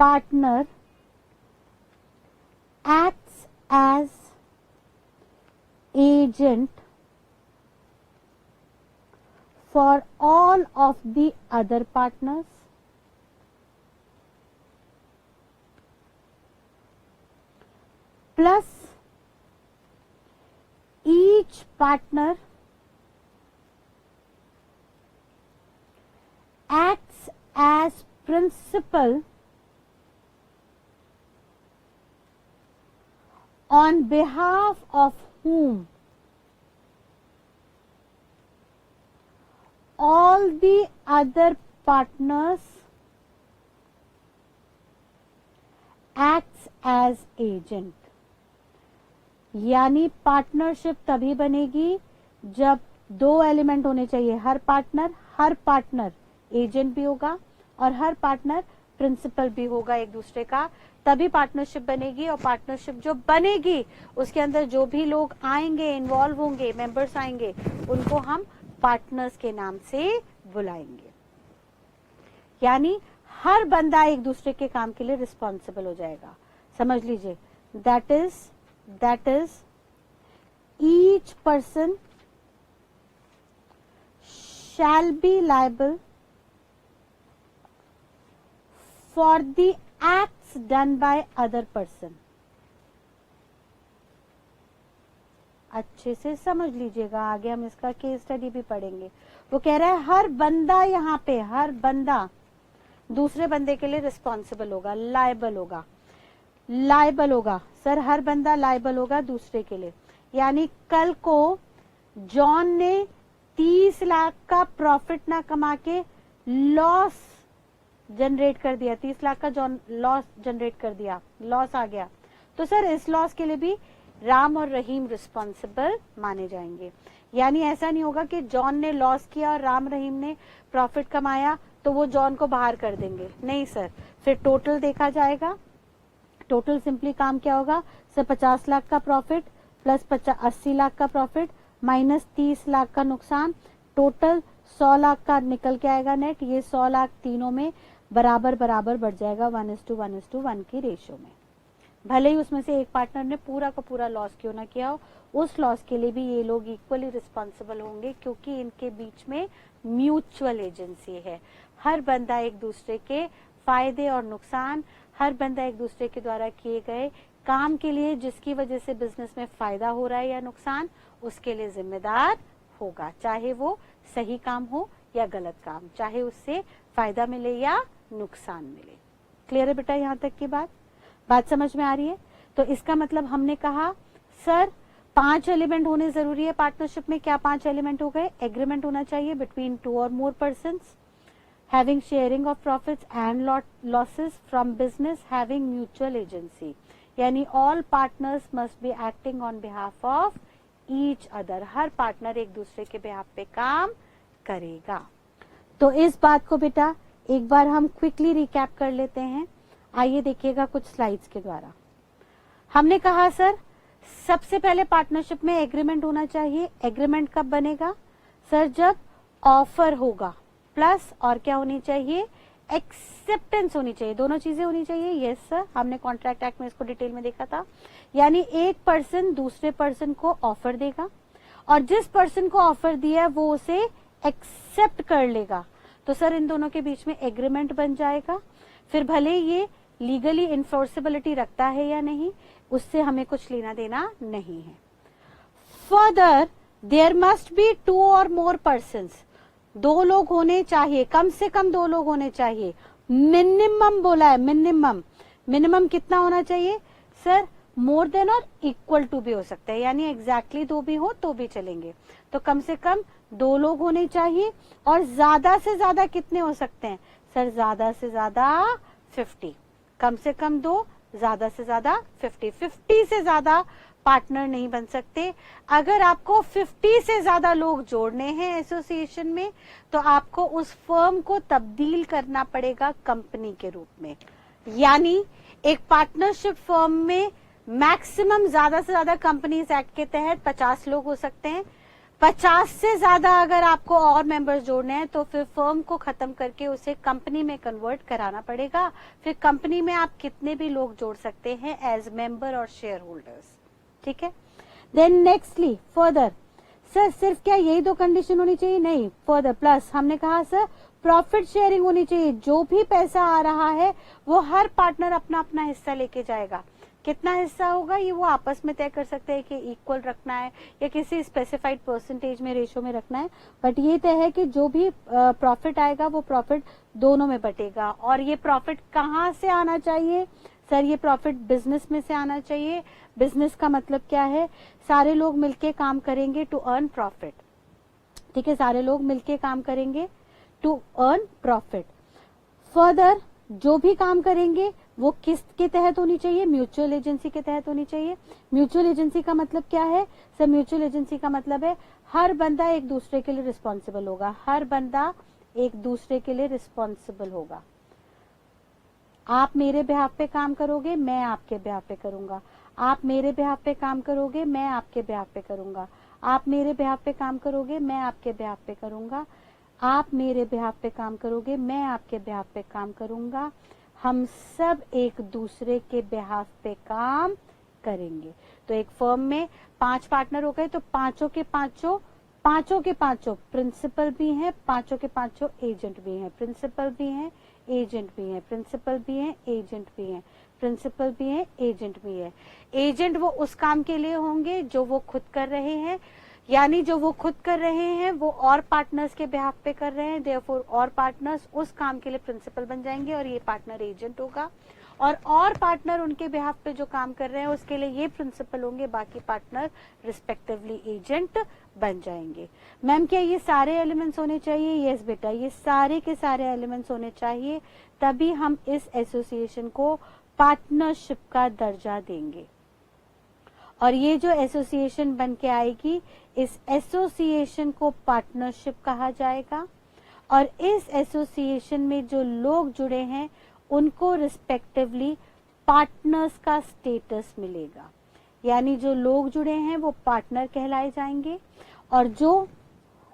[SPEAKER 1] partner acts as agent for all of the other partners, plus each partner acts as principal on behalf of whom all the other partners acts as agent। यानी partnership तभी बनेगी जब दो element होने चाहिए, हर partner agent भी होगा और हर पार्टनर प्रिंसिपल भी होगा एक दूसरे का, तभी पार्टनरशिप बनेगी। और पार्टनरशिप जो बनेगी उसके अंदर जो भी लोग आएंगे, इन्वॉल्व होंगे, मेंबर्स आएंगे, उनको हम पार्टनर्स के नाम से बुलाएंगे। यानी हर बंदा एक दूसरे के काम के लिए रिस्पॉन्सिबल हो जाएगा, समझ लीजिए। That is each person shall be liable for the acts done by other person। अच्छे से समझ लीजिएगा, आगे हम इसका केस स्टडी भी पढ़ेंगे। वो कह रहा है हर बंदा, यहाँ पे हर बंदा दूसरे बंदे के लिए रिस्पॉन्सिबल होगा, लायबल होगा। सर हर बंदा लायबल होगा दूसरे के लिए। यानी कल को जॉन ने 30 लाख का प्रॉफिट ना कमा के लॉस जनरेट कर दिया, 30 लाख का जॉन लॉस जनरेट कर दिया, लॉस आ गया, तो सर इस लॉस के लिए भी राम और रहीम रिस्पॉन्सिबल माने जाएंगे। यानी ऐसा नहीं होगा कि जॉन ने लॉस किया और राम रहीम ने प्रॉफिट कमाया तो वो जॉन को बाहर कर देंगे, नहीं सर। फिर टोटल देखा जाएगा। टोटल सिंपली काम क्या होगा सर, 50 लाख का प्रॉफिट प्लस 80 लाख का प्रॉफिट माइनस 30 लाख का नुकसान, टोटल 100 लाख का निकल के आएगा नेट। ये 100 लाख तीनों में बराबर बढ़ जाएगा 1:1:1 की रेशियो में। भले ही उसमें से एक पार्टनर ने पूरा का पूरा लॉस क्यों ना किया हो, उस लॉस के लिए भी ये लोग इक्वली रिस्पॉन्सिबल होंगे, क्योंकि इनके बीच में म्यूचुअल एजेंसी है। हर बंदा एक दूसरे के फायदे और नुकसान, हर बंदा एक दूसरे के द्वारा किए गए काम के लिए जिसकी वजह से बिजनेस में फायदा हो रहा है या नुकसान, उसके लिए जिम्मेदार होगा, चाहे वो सही काम हो या गलत काम, चाहे उससे फायदा मिले या नुकसान मिले। क्लियर है बेटा यहाँ तक की बात समझ में आ रही है? तो इसका मतलब हमने कहा सर 5 एलिमेंट होने जरूरी है पार्टनरशिप में। क्या 5 एलिमेंट हो गए? एग्रीमेंट होना चाहिए बिटवीन 2 और मोर persons, having sharing of profits and losses from business, having mutual agency, यानी all partners must be acting on behalf of each other। Her partner एक दूसरे के behalf पे काम करेगा। तो इस बात को बेटा एक बार हम क्विकली रिकैप कर लेते हैं। आइए देखिएगा कुछ स्लाइड्स के द्वारा। हमने कहा सर सबसे पहले पार्टनरशिप में एग्रीमेंट होना चाहिए। एग्रीमेंट कब बनेगा सर? जब ऑफर होगा, प्लस और क्या होनी चाहिए? एक्सेप्टेंस होनी चाहिए। दोनों चीजें होनी चाहिए। यस सर, हमने कॉन्ट्रैक्ट एक्ट में इसको डिटेल में देखा था। यानी एक पर्सन दूसरे पर्सन को ऑफर देगा और जिस पर्सन को ऑफर दिया वो उसे एक्सेप्ट कर लेगा, तो सर इन दोनों के बीच में एग्रीमेंट बन जाएगा। फिर भले ये लीगली इन्फोर्सिबिलिटी रखता है या नहीं, उससे हमें कुछ लेना देना नहीं है। फर्दर देयर मस्ट बी 2 और मोर पर्सन्स, 2 लोग होने चाहिए, कम से कम 2 लोग होने चाहिए। मिनिमम बोला है, मिनिमम कितना होना चाहिए सर? मोर देन और इक्वल टू भी हो सकता है, यानी एग्जैक्टली 2 भी हो तो भी चलेंगे। तो कम से कम 2 लोग होने चाहिए। और ज्यादा से ज्यादा कितने हो सकते हैं सर? ज्यादा से ज्यादा 50। कम से कम 2, ज्यादा से ज्यादा 50 से ज्यादा पार्टनर नहीं बन सकते। अगर आपको 50 से ज्यादा लोग जोड़ने हैं एसोसिएशन में, तो आपको उस फर्म को तब्दील करना पड़ेगा कंपनी के रूप में। यानी एक पार्टनरशिप फर्म में मैक्सिमम ज्यादा से ज्यादा कंपनीज एक्ट के तहत 50 लोग हो सकते हैं। 50 से ज्यादा अगर आपको और मेंबर्स जोड़ने हैं तो फिर फर्म को खत्म करके उसे कंपनी में कन्वर्ट कराना पड़ेगा। फिर कंपनी में आप कितने भी लोग जोड़ सकते हैं एज मेंबर और शेयर होल्डर्स। ठीक है। देन नेक्स्टली फर्दर सर सिर्फ क्या यही 2 कंडीशन होनी चाहिए? नहीं, फर्दर प्लस हमने कहा सर प्रॉफिट शेयरिंग होनी चाहिए। जो भी पैसा आ रहा है वो हर पार्टनर अपना अपना हिस्सा लेके जाएगा। कितना हिस्सा होगा ये वो आपस में तय कर सकते हैं कि इक्वल रखना है या किसी स्पेसिफाइड परसेंटेज में, रेशो में रखना है। बट ये तय है कि जो भी प्रॉफिट आएगा वो प्रॉफिट दोनों में बटेगा। और ये प्रॉफिट कहाँ से आना चाहिए सर? ये प्रॉफिट बिजनेस में से आना चाहिए। बिजनेस का मतलब क्या है? सारे लोग मिलके काम करेंगे टू अर्न प्रॉफिट। ठीक है, सारे लोग मिलके काम करेंगे टू अर्न प्रॉफिट। फर्दर जो भी काम करेंगे वो किसके तहत होनी चाहिए? म्यूचुअल एजेंसी के तहत होनी चाहिए। म्यूचुअल एजेंसी का मतलब क्या है सर? म्यूचुअल एजेंसी का मतलब है हर बंदा एक दूसरे के लिए रिस्पॉन्सिबल होगा। हर बंदा एक दूसरे के लिए रिस्पॉन्सिबल होगा। आप मेरे बिहाफ पे काम करोगे, मैं आपके बिहाफ पे करूंगा। आप मेरे बिहाफ पे काम करोगे, मैं आपके बिहाफ पे करूंगा। आप मेरे बिहाफ पे काम करोगे, मैं आपके बिहाफ पे करूंगा। आप मेरे बिहाफ पे काम करोगे, मैं आपके बिहाफ पे काम करूंगा। हम सब एक दूसरे के बिहाफ पे काम करेंगे। तो एक फर्म में 5 पार्टनर हो गए तो पांचों के पांचों प्रिंसिपल भी हैं, पांचों के पांचों एजेंट भी हैं। प्रिंसिपल भी हैं, एजेंट भी हैं, प्रिंसिपल भी हैं, एजेंट भी हैं, प्रिंसिपल भी हैं, एजेंट भी है। एजेंट वो उस काम के लिए होंगे जो वो खुद कर रहे हैं, यानी जो वो खुद कर रहे हैं वो और पार्टनर्स के बिहाफ पे कर रहे हैं। देयरफॉर और पार्टनर्स उस काम के लिए प्रिंसिपल बन जाएंगे और ये पार्टनर एजेंट होगा। और पार्टनर उनके बिहाफ पे जो काम कर रहे हैं उसके लिए ये प्रिंसिपल होंगे, बाकी पार्टनर रिस्पेक्टिवली एजेंट बन जाएंगे। मैम क्या ये सारे एलिमेंट्स होने चाहिए? यस बेटा, ये सारे के सारे एलिमेंट्स होने चाहिए, तभी हम इस एसोसिएशन को पार्टनरशिप का दर्जा देंगे। और ये जो एसोसिएशन बन के आएगी, इस एसोसिएशन को पार्टनरशिप कहा जाएगा। और इस एसोसिएशन में जो लोग जुड़े हैं उनको रिस्पेक्टिवली पार्टनर्स का स्टेटस मिलेगा। यानी जो लोग जुड़े हैं वो पार्टनर कहलाए जाएंगे और जो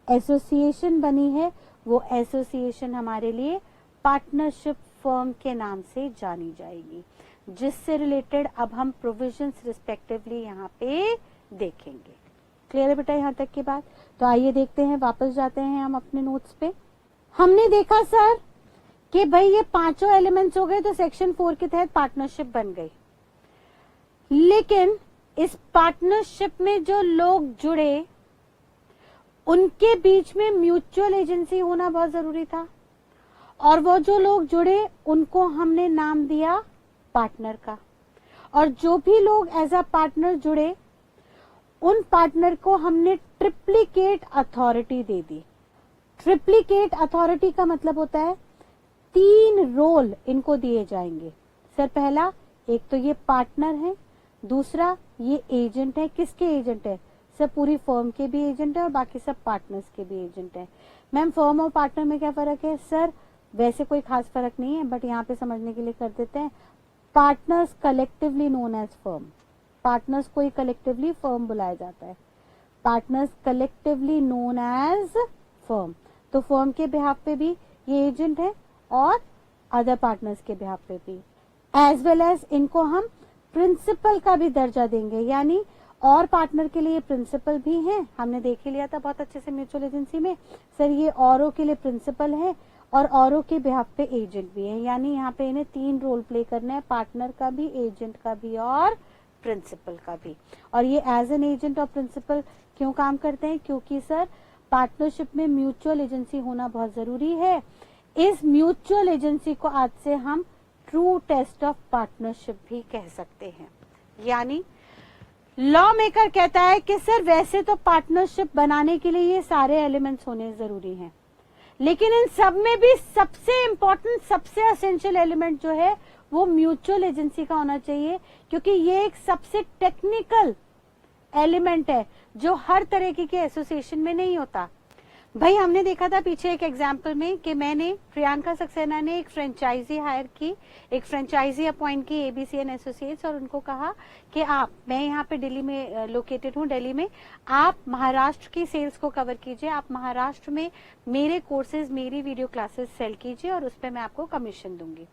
[SPEAKER 1] एसोसिएशन बनी है वो एसोसिएशन हमारे लिए पार्टनरशिप फर्म के नाम से जानी जाएगी। जिससे रिलेटेड अब हम प्रोविजंस रिस्पेक्टिवली यहाँ पे देखेंगे। क्लियर है बेटा यहाँ तक की बात? तो आइए देखते हैं, वापस जाते हैं हम अपने नोट्स पे। हमने देखा सर कि भाई ये पांचों एलिमेंट्स हो गए तो सेक्शन 4 के तहत पार्टनरशिप बन गई, लेकिन इस पार्टनरशिप में जो लोग जुड़े उनके बीच में म्यूचुअल एजेंसी होना बहुत जरूरी था, और वो जो लोग जुड़े उनको हमने नाम दिया पार्टनर का, और जो भी लोग एज अ पार्टनर जुड़े उन पार्टनर को हमने ट्रिप्लिकेट अथॉरिटी दे दी। ट्रिप्लिकेट अथॉरिटी का मतलब होता है 3 रोल इनको दिए जाएंगे। सर पहला, एक तो ये पार्टनर है, दूसरा ये एजेंट है। किसके एजेंट है? सर पूरी फर्म के भी एजेंट है और बाकी सब पार्टनर्स के भी एजेंट है। मैम फर्म और पार्टनर में क्या फर्क है? सर वैसे कोई खास फर्क नहीं है, बट यहाँ पे समझने के लिए कर देते हैं। Partners collectively known as firm, partners को ही कलेक्टिवली फर्म बुलाया जाता है। Partners collectively known as firm, तो फर्म के बिहाफ पे भी ये एजेंट है और अदर पार्टनर्स के बिहाफ पे भी, एज वेल एज इनको हम प्रिंसिपल का भी दर्जा देंगे, यानी और पार्टनर के लिए प्रिंसिपल भी हैं। हमने देख ही लिया था बहुत अच्छे से म्यूचुअल एजेंसी में। सर ये औरों के लिए प्रिंसिपल है और औरों के बिहाफ पे एजेंट भी है, यानी यहाँ पे इन्हें 3 रोल प्ले करना है, पार्टनर का भी, एजेंट का भी और प्रिंसिपल का भी। और ये एज एन एजेंट और प्रिंसिपल क्यों काम करते हैं? क्योंकि सर पार्टनरशिप में म्यूचुअल एजेंसी होना बहुत जरूरी है। इस म्यूचुअल एजेंसी को आज से हम ट्रू टेस्ट ऑफ पार्टनरशिप भी कह सकते हैं। यानी लॉ मेकर कहता है कि सर वैसे तो पार्टनरशिप बनाने के लिए ये सारे एलिमेंट्स होने जरूरी हैं, लेकिन इन सब में भी सबसे इंपॉर्टेंट, सबसे एसेंशियल एलिमेंट जो है वो म्यूचुअल एजेंसी का होना चाहिए, क्योंकि ये एक सबसे टेक्निकल एलिमेंट है जो हर तरह के एसोसिएशन में नहीं होता। भाई हमने देखा था पीछे एक एग्जाम्पल में कि मैंने, प्रियंका सक्सेना ने एक फ्रेंचाइजी हायर की, एक फ्रेंचाइजी अपॉइंट की एबीसीएन एसोसिएट्स, और उनको कहा कि आप, मैं यहाँ पे दिल्ली में लोकेटेड हूँ, दिल्ली में, आप महाराष्ट्र की सेल्स को कवर कीजिए, आप महाराष्ट्र में मेरे कोर्सेज, मेरी वीडियो क्लासेस सेल कीजिए और उस पर मैं आपको कमीशन दूंगी।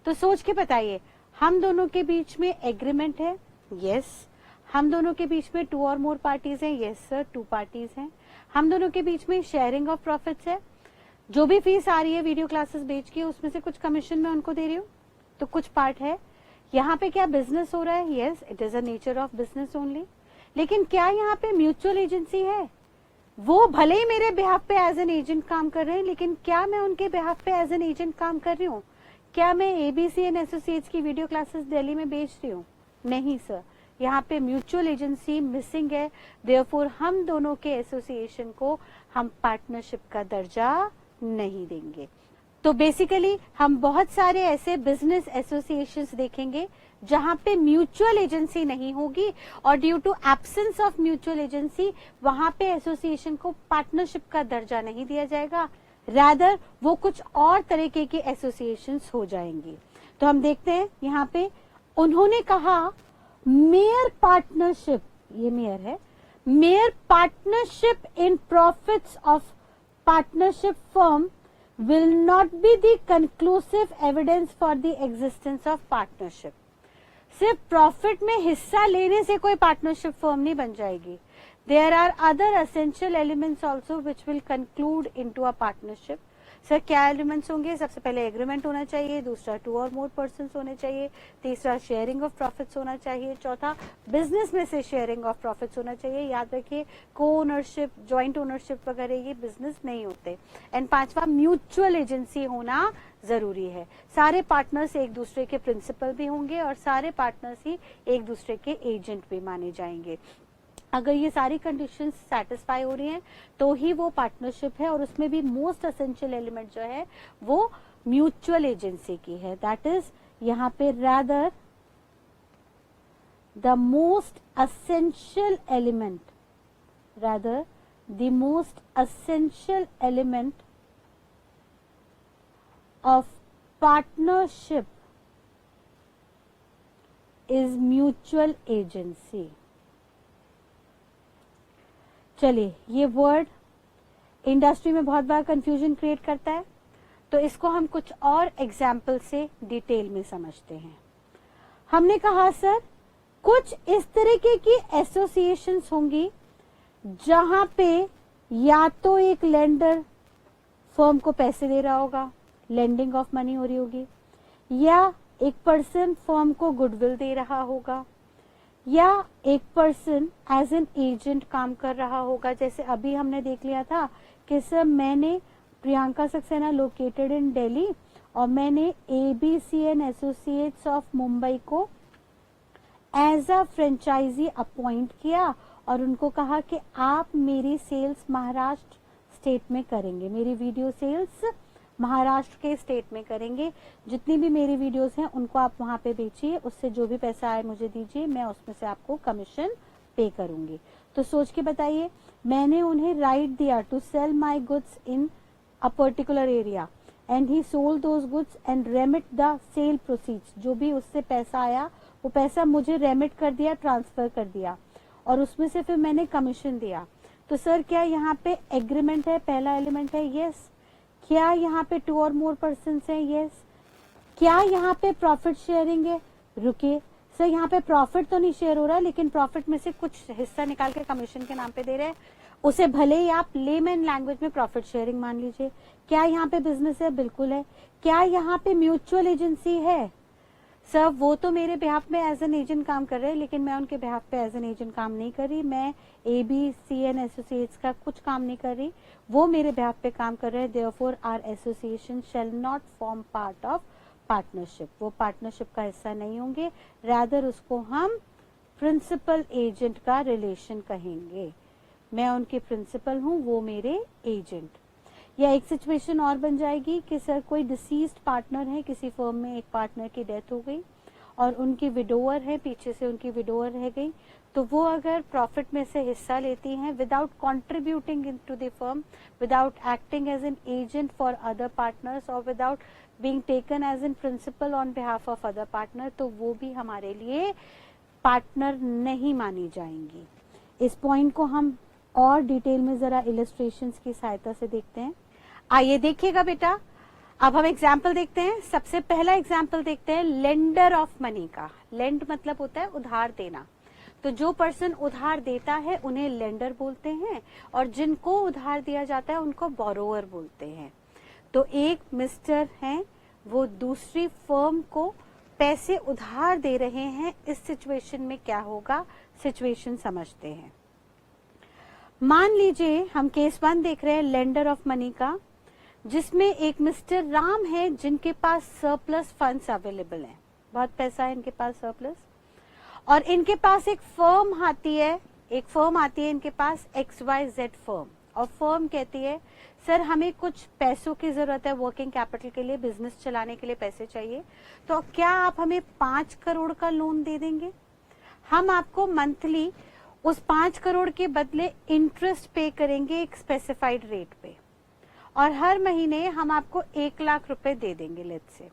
[SPEAKER 1] तो सोच के बताइए, हम दोनों के बीच में एग्रीमेंट है? यस। हम दोनों के बीच में 2 और मोर पार्टीज हैं? यस सर, 2 पार्टीज हैं। हम दोनों के बीच में शेयरिंग ऑफ प्रॉफिट्स है, जो भी फीस आ रही है वीडियो क्लासेस बेच के उसमें से कुछ कमीशन मैं उनको दे रही हूँ, तो कुछ पार्ट है। यहाँ पे क्या बिजनेस हो रहा है? Yes, it is a nature of business only. लेकिन क्या यहाँ पे म्यूचुअल एजेंसी है? वो भले ही मेरे बिहाफ पे एज एन एजेंट काम कर रहे हैं, लेकिन क्या मैं उनके बिहाफ पे एज एन एजेंट काम कर रही हूँ? क्या मैं एबीसीएन एसोसिएट्स की वीडियो क्लासेस दिल्ली में बेच रही हूँ? नहीं सर, यहाँ पे म्यूचुअल एजेंसी मिसिंग है। देयरफॉर हम दोनों के एसोसिएशन को हम पार्टनरशिप का दर्जा नहीं देंगे। तो बेसिकली हम बहुत सारे ऐसे बिजनेस एसोसिएशंस देखेंगे जहां पे म्यूचुअल एजेंसी नहीं होगी, और due to absence of mutual agency वहां पे एसोसिएशन को पार्टनरशिप का दर्जा नहीं दिया जाएगा, रादर वो कुछ और तरीके के एसोसिएशंस हो जाएंगी। तो हम देखते हैं यहाँ पे उन्होंने कहा मेयर पार्टनरशिप, ये मेयर है, mayor partnership in profits of partnership firm will not be the conclusive evidence for the existence of partnership। सिर्फ प्रॉफिट में हिस्सा लेने से कोई पार्टनरशिप फर्म नहीं बन जाएगी। There are other essential elements also which will conclude into a partnership। Sir क्या एलिमेंट्स होंगे? सबसे पहले एग्रीमेंट होना चाहिए, दूसरा 2 और मोर पर्सन्स होने चाहिए, तीसरा शेयरिंग ऑफ प्रॉफिट्स होना चाहिए, चौथा बिजनेस में से शेयरिंग ऑफ प्रॉफिट्स होना चाहिए। याद रखिए को ओनरशिप, ज्वाइंट ओनरशिप वगैरह ये बिजनेस नहीं होते। एंड पांचवा म्यूचुअल एजेंसी होना जरूरी है। सारे पार्टनर्स एक दूसरे के प्रिंसिपल भी होंगे और सारे पार्टनर्स ही एक दूसरे के एजेंट भी माने जाएंगे। अगर ये सारी कंडीशंस सेटिस्फाई हो रही हैं तो ही वो पार्टनरशिप है, और उसमें भी मोस्ट एसेंशियल एलिमेंट जो है वो म्यूचुअल एजेंसी की है। दैट इज यहाँ पे rather the most essential element, rather the most essential element of partnership is mutual agency. चलिए, ये वर्ड इंडस्ट्री में बहुत बार कंफ्यूजन क्रिएट करता है, तो इसको हम कुछ और एग्जाम्पल से डिटेल में समझते हैं। हमने कहा सर कुछ इस तरीके की एसोसिएशंस होंगी जहां पे या तो एक लेंडर फर्म को पैसे दे रहा होगा, लेंडिंग ऑफ मनी हो रही होगी, या एक पर्सन फर्म को गुडविल दे रहा होगा, या एक पर्सन एज एन एजेंट काम कर रहा होगा। जैसे अभी हमने देख लिया था कि सर मैंने प्रियंका सक्सेना लोकेटेड इन दिल्ली और मैंने ABCN एसोसिएट्स ऑफ मुंबई को एज अ फ्रेंचाइजी अपॉइंट किया और उनको कहा कि आप मेरी सेल्स महाराष्ट्र स्टेट में करेंगे, मेरी वीडियो सेल्स महाराष्ट्र के स्टेट में करेंगे, जितनी भी मेरी वीडियोस हैं उनको आप वहां पे बेचिए, उससे जो भी पैसा आए मुझे दीजिए, मैं उसमें से आपको कमीशन पे करूंगी। तो सोच के बताइए, मैंने उन्हें राइट दिया to sell my goods in a particular area and he sold those goods and remit the sale proceeds, जो भी उससे पैसा आया वो पैसा मुझे रेमिट कर दिया, ट्रांसफर कर दिया और उसमें से फिर मैंने कमीशन दिया। तो सर क्या यहाँ पे एग्रीमेंट है? पहला एलिमेंट है यस। क्या यहाँ पे 2 और मोर पर्सन है? यस। क्या यहाँ पे प्रॉफिट शेयरिंग है? रुकिए सर, यहाँ पे प्रॉफिट तो नहीं शेयर हो रहा है, लेकिन प्रॉफिट में से कुछ हिस्सा निकाल के कमीशन के नाम पे दे रहे हैं, उसे भले ही आप लेमैन लैंग्वेज में प्रॉफिट शेयरिंग मान लीजिए। क्या यहाँ पे बिजनेस है? बिल्कुल है। क्या यहाँ पे म्यूचुअल एजेंसी है? सर वो तो मेरे बिहाफ में एज एन एजेंट काम कर रहे हैं, लेकिन मैं उनके बिहाफ पे एज एन एजेंट काम नहीं कर रही, मैं ABCN एसोसिएट्स का कुछ काम नहीं कर रही, वो मेरे बिहाफ पे काम कर रहे हैं। Therefore our association shall not form part of partnership, वो पार्टनरशिप का हिस्सा नहीं होंगे, रादर उसको हम प्रिंसिपल एजेंट का रिलेशन कहेंगे। मैं उनके प्रिंसिपल हूं, वो मेरे एजेंट। या एक सिचुएशन और बन जाएगी कि सर कोई डिसीज्ड पार्टनर है, किसी फर्म में एक पार्टनर की डेथ हो गई और उनकी विडोअर है, पीछे से उनकी विडोअर रह गई, तो वो अगर प्रॉफिट में से हिस्सा लेती हैं without contributing into the firm, without acting as an agent for other partners और without being taken as an principal on behalf of other partner, तो वो भी हमारे लिए पार्टनर नहीं मानी जाएंगी। इस पॉइंट को हम और डिटेल में जरा इलस्ट्रेशंस की सहायता से देखते हैं। आइए देखिएगा बेटा, अब हम एग्जाम्पल देखते हैं। सबसे पहला एग्जाम्पल देखते हैं लेंडर ऑफ मनी का। लेंड मतलब होता है उधार देना, तो जो पर्सन उधार देता है उन्हें लेंडर बोलते हैं और जिनको उधार दिया जाता है उनको बोरोवर बोलते हैं। तो एक मिस्टर हैं, वो दूसरी फर्म को पैसे उधार दे रहे हैं। इस सिचुएशन में क्या होगा, सिचुएशन समझते हैं। मान लीजिए हम केस 1 देख रहे हैं लेंडर ऑफ मनी का, जिसमें एक मिस्टर राम है जिनके पास सरप्लस फंड्स अवेलेबल हैं, बहुत पैसा है इनके पास सरप्लस, और इनके पास एक फर्म आती है, इनके पास XYZ फर्म, और फर्म कहती है सर हमें कुछ पैसों की जरूरत है वर्किंग कैपिटल के लिए, बिजनेस चलाने के लिए पैसे चाहिए, तो क्या आप हमें 5 करोड़ का लोन दे देंगे? हम आपको मंथली उस 5 करोड़ के बदले इंटरेस्ट पे करेंगे एक स्पेसिफाइड रेट पे, और हर महीने हम आपको 1 लाख रुपए दे देंगे लेट्स से।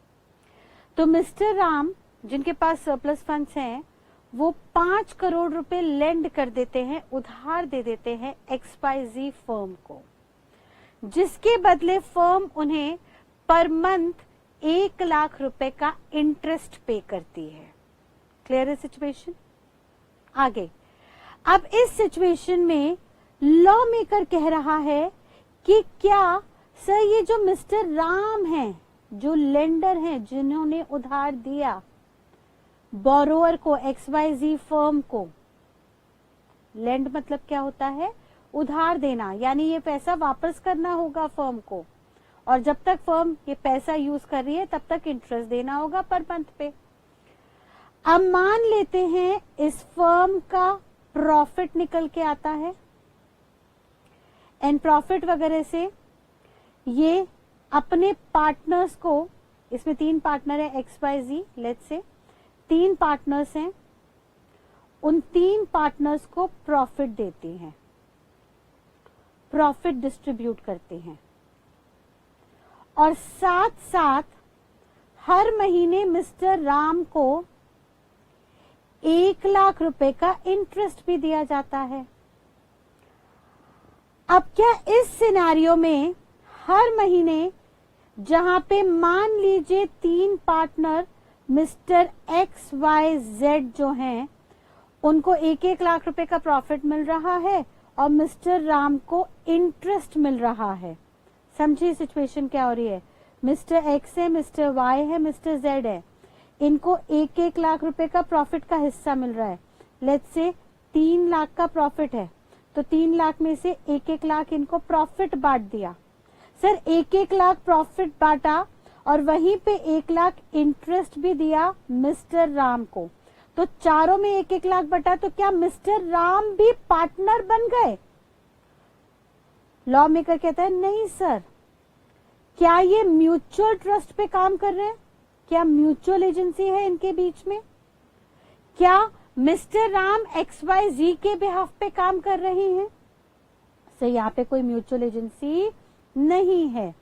[SPEAKER 1] तो मिस्टर राम जिनके पास सरप्लस फंड्स हैं, वो 5 करोड़ रुपए लेंड कर देते हैं, उधार दे देते हैं XYZ फर्म को, जिसके बदले फर्म उन्हें पर मंथ 1 लाख रुपए का इंटरेस्ट पे करती है। क्लियर है सिचुएशन? आगे, अब इस सिचुएशन में लॉ मेकर कह रहा है कि क्या सर ये जो मिस्टर राम हैं, जो लेंडर हैं, जिन्होंने उधार दिया बोरोवर को, XYZ फर्म को, लेंड मतलब क्या होता है, उधार देना, यानी ये पैसा वापस करना होगा फर्म को, और जब तक फर्म ये पैसा यूज कर रही है तब तक इंटरेस्ट देना होगा पर मंथ पे। अब मान लेते हैं इस फर्म का प्रॉफिट निकल के आता है, एंड प्रॉफिट वगैरह से ये अपने पार्टनर्स को, इसमें 3 पार्टनर है XYZ, लेट्स से 3 पार्टनर्स हैं, उन 3 पार्टनर्स को प्रॉफिट देती हैं, प्रॉफिट डिस्ट्रीब्यूट करते हैं, और साथ साथ हर महीने मिस्टर राम को 1 लाख रुपए का इंटरेस्ट भी दिया जाता है। अब क्या इस सिनेरियो में हर महीने, जहां पे मान लीजिए 3 partner mister X Y Z जो हैं उनको 1-1 लाख रुपए का प्रॉफिट मिल रहा है और मिस्टर राम को इंटरेस्ट मिल रहा है। समझिए सिचुएशन क्या हो रही है। मिस्टर एक्स है, मिस्टर वाई है, मिस्टर जेड है, इनको 1-1 लाख रुपए का प्रॉफिट का हिस्सा मिल रहा है। लेट्स से 3 लाख का प्रॉफिट है तो 3 लाख में से 1-1 लाख इनको प्रॉफिट बांट दिया। सर 1-1 लाख प्रॉफिट बांटा और वहीं पे 1 लाख इंटरेस्ट भी दिया मिस्टर राम को, तो चारों में 1-1 लाख बटा, तो क्या मिस्टर राम भी पार्टनर बन गए? लॉ मेकर कहता है नहीं सर। क्या ये म्यूचुअल ट्रस्ट पे काम कर रहे हैं? क्या म्यूचुअल एजेंसी है इनके बीच में? क्या मिस्टर राम XYZ के बिहाफ पे काम कर रही हैं? सर यहाँ पे कोई म्यूचुअल एजेंसी नहीं है।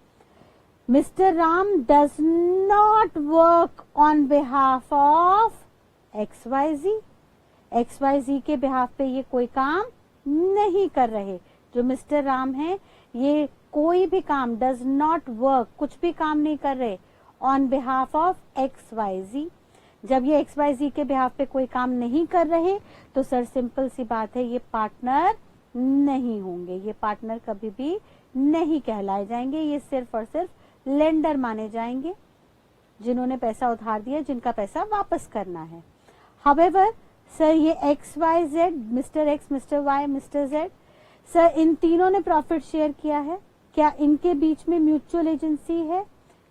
[SPEAKER 1] Mister Ram does not work on behalf of XYZ। XYZ के बिहाफ पे ये कोई काम नहीं कर रहे। जो मिस्टर राम है ये कोई भी काम, डज नॉट वर्क, कुछ भी काम नहीं कर रहे ऑन बिहाफ ऑफ XYZ। जब ये XYZ के बिहाफ पे कोई काम नहीं कर रहे तो सर सिंपल सी बात है, ये पार्टनर नहीं होंगे, ये पार्टनर कभी भी नहीं कहलाए जाएंगे। ये सिर्फ और सिर्फ लेंडर माने जाएंगे, जिन्होंने पैसा उधार दिया, जिनका पैसा वापस करना है। हाउएवर सर ये XYZ, mister X, mister Y, mister Z, sir इन तीनों ने प्रॉफिट शेयर किया है। क्या इनके बीच में म्यूचुअल एजेंसी है?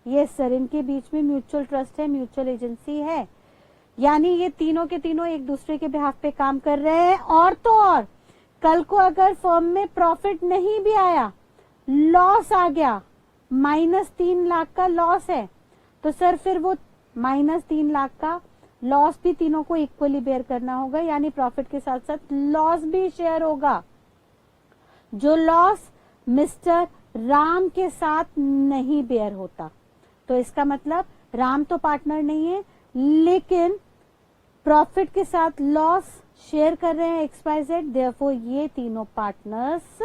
[SPEAKER 1] यस सर, इनके बीच में म्यूचुअल ट्रस्ट है, म्यूचुअल एजेंसी है। यानी ये तीनों के तीनों एक दूसरे के बिहाफ पे काम कर रहे हैं। और तो और कल को अगर फर्म में प्रॉफिट नहीं भी आया, लॉस आ गया, -3 लाख का लॉस है, तो सर फिर वो -3 लाख का लॉस भी तीनों को इक्वली बेयर करना होगा, यानी प्रॉफिट के साथ साथ लॉस भी शेयर होगा। जो लॉस मिस्टर राम के साथ नहीं बेयर होता, तो इसका मतलब राम तो पार्टनर नहीं है, लेकिन प्रॉफिट के साथ लॉस शेयर कर रहे हैं XYZ, देयरफॉर ये तीनों पार्टनर्स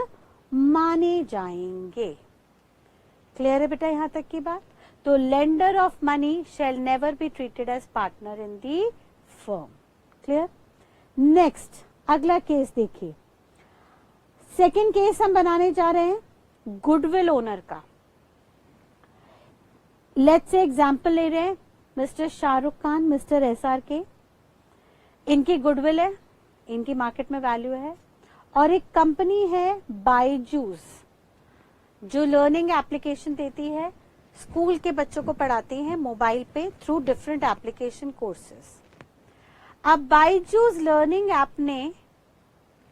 [SPEAKER 1] माने जाएंगे। क्लियर है बेटा यहां तक की बात? तो lender of money shall never be treated as partner in the firm. Clear? Next अगला केस देखिए। सेकेंड केस हम बनाने जा रहे हैं गुडविल ओनर का। लेट्स से एग्जांपल ले रहे हैं mister Shahrukh Khan, mister SRK। इनकी गुडविल है, इनकी मार्केट में वैल्यू है, और एक कंपनी है बायजूस जो लर्निंग एप्लीकेशन देती है, स्कूल के बच्चों को पढ़ाती है मोबाइल पे थ्रू डिफरेंट एप्लीकेशन कोर्सेज। अब बायजूस लर्निंग ऐप ने,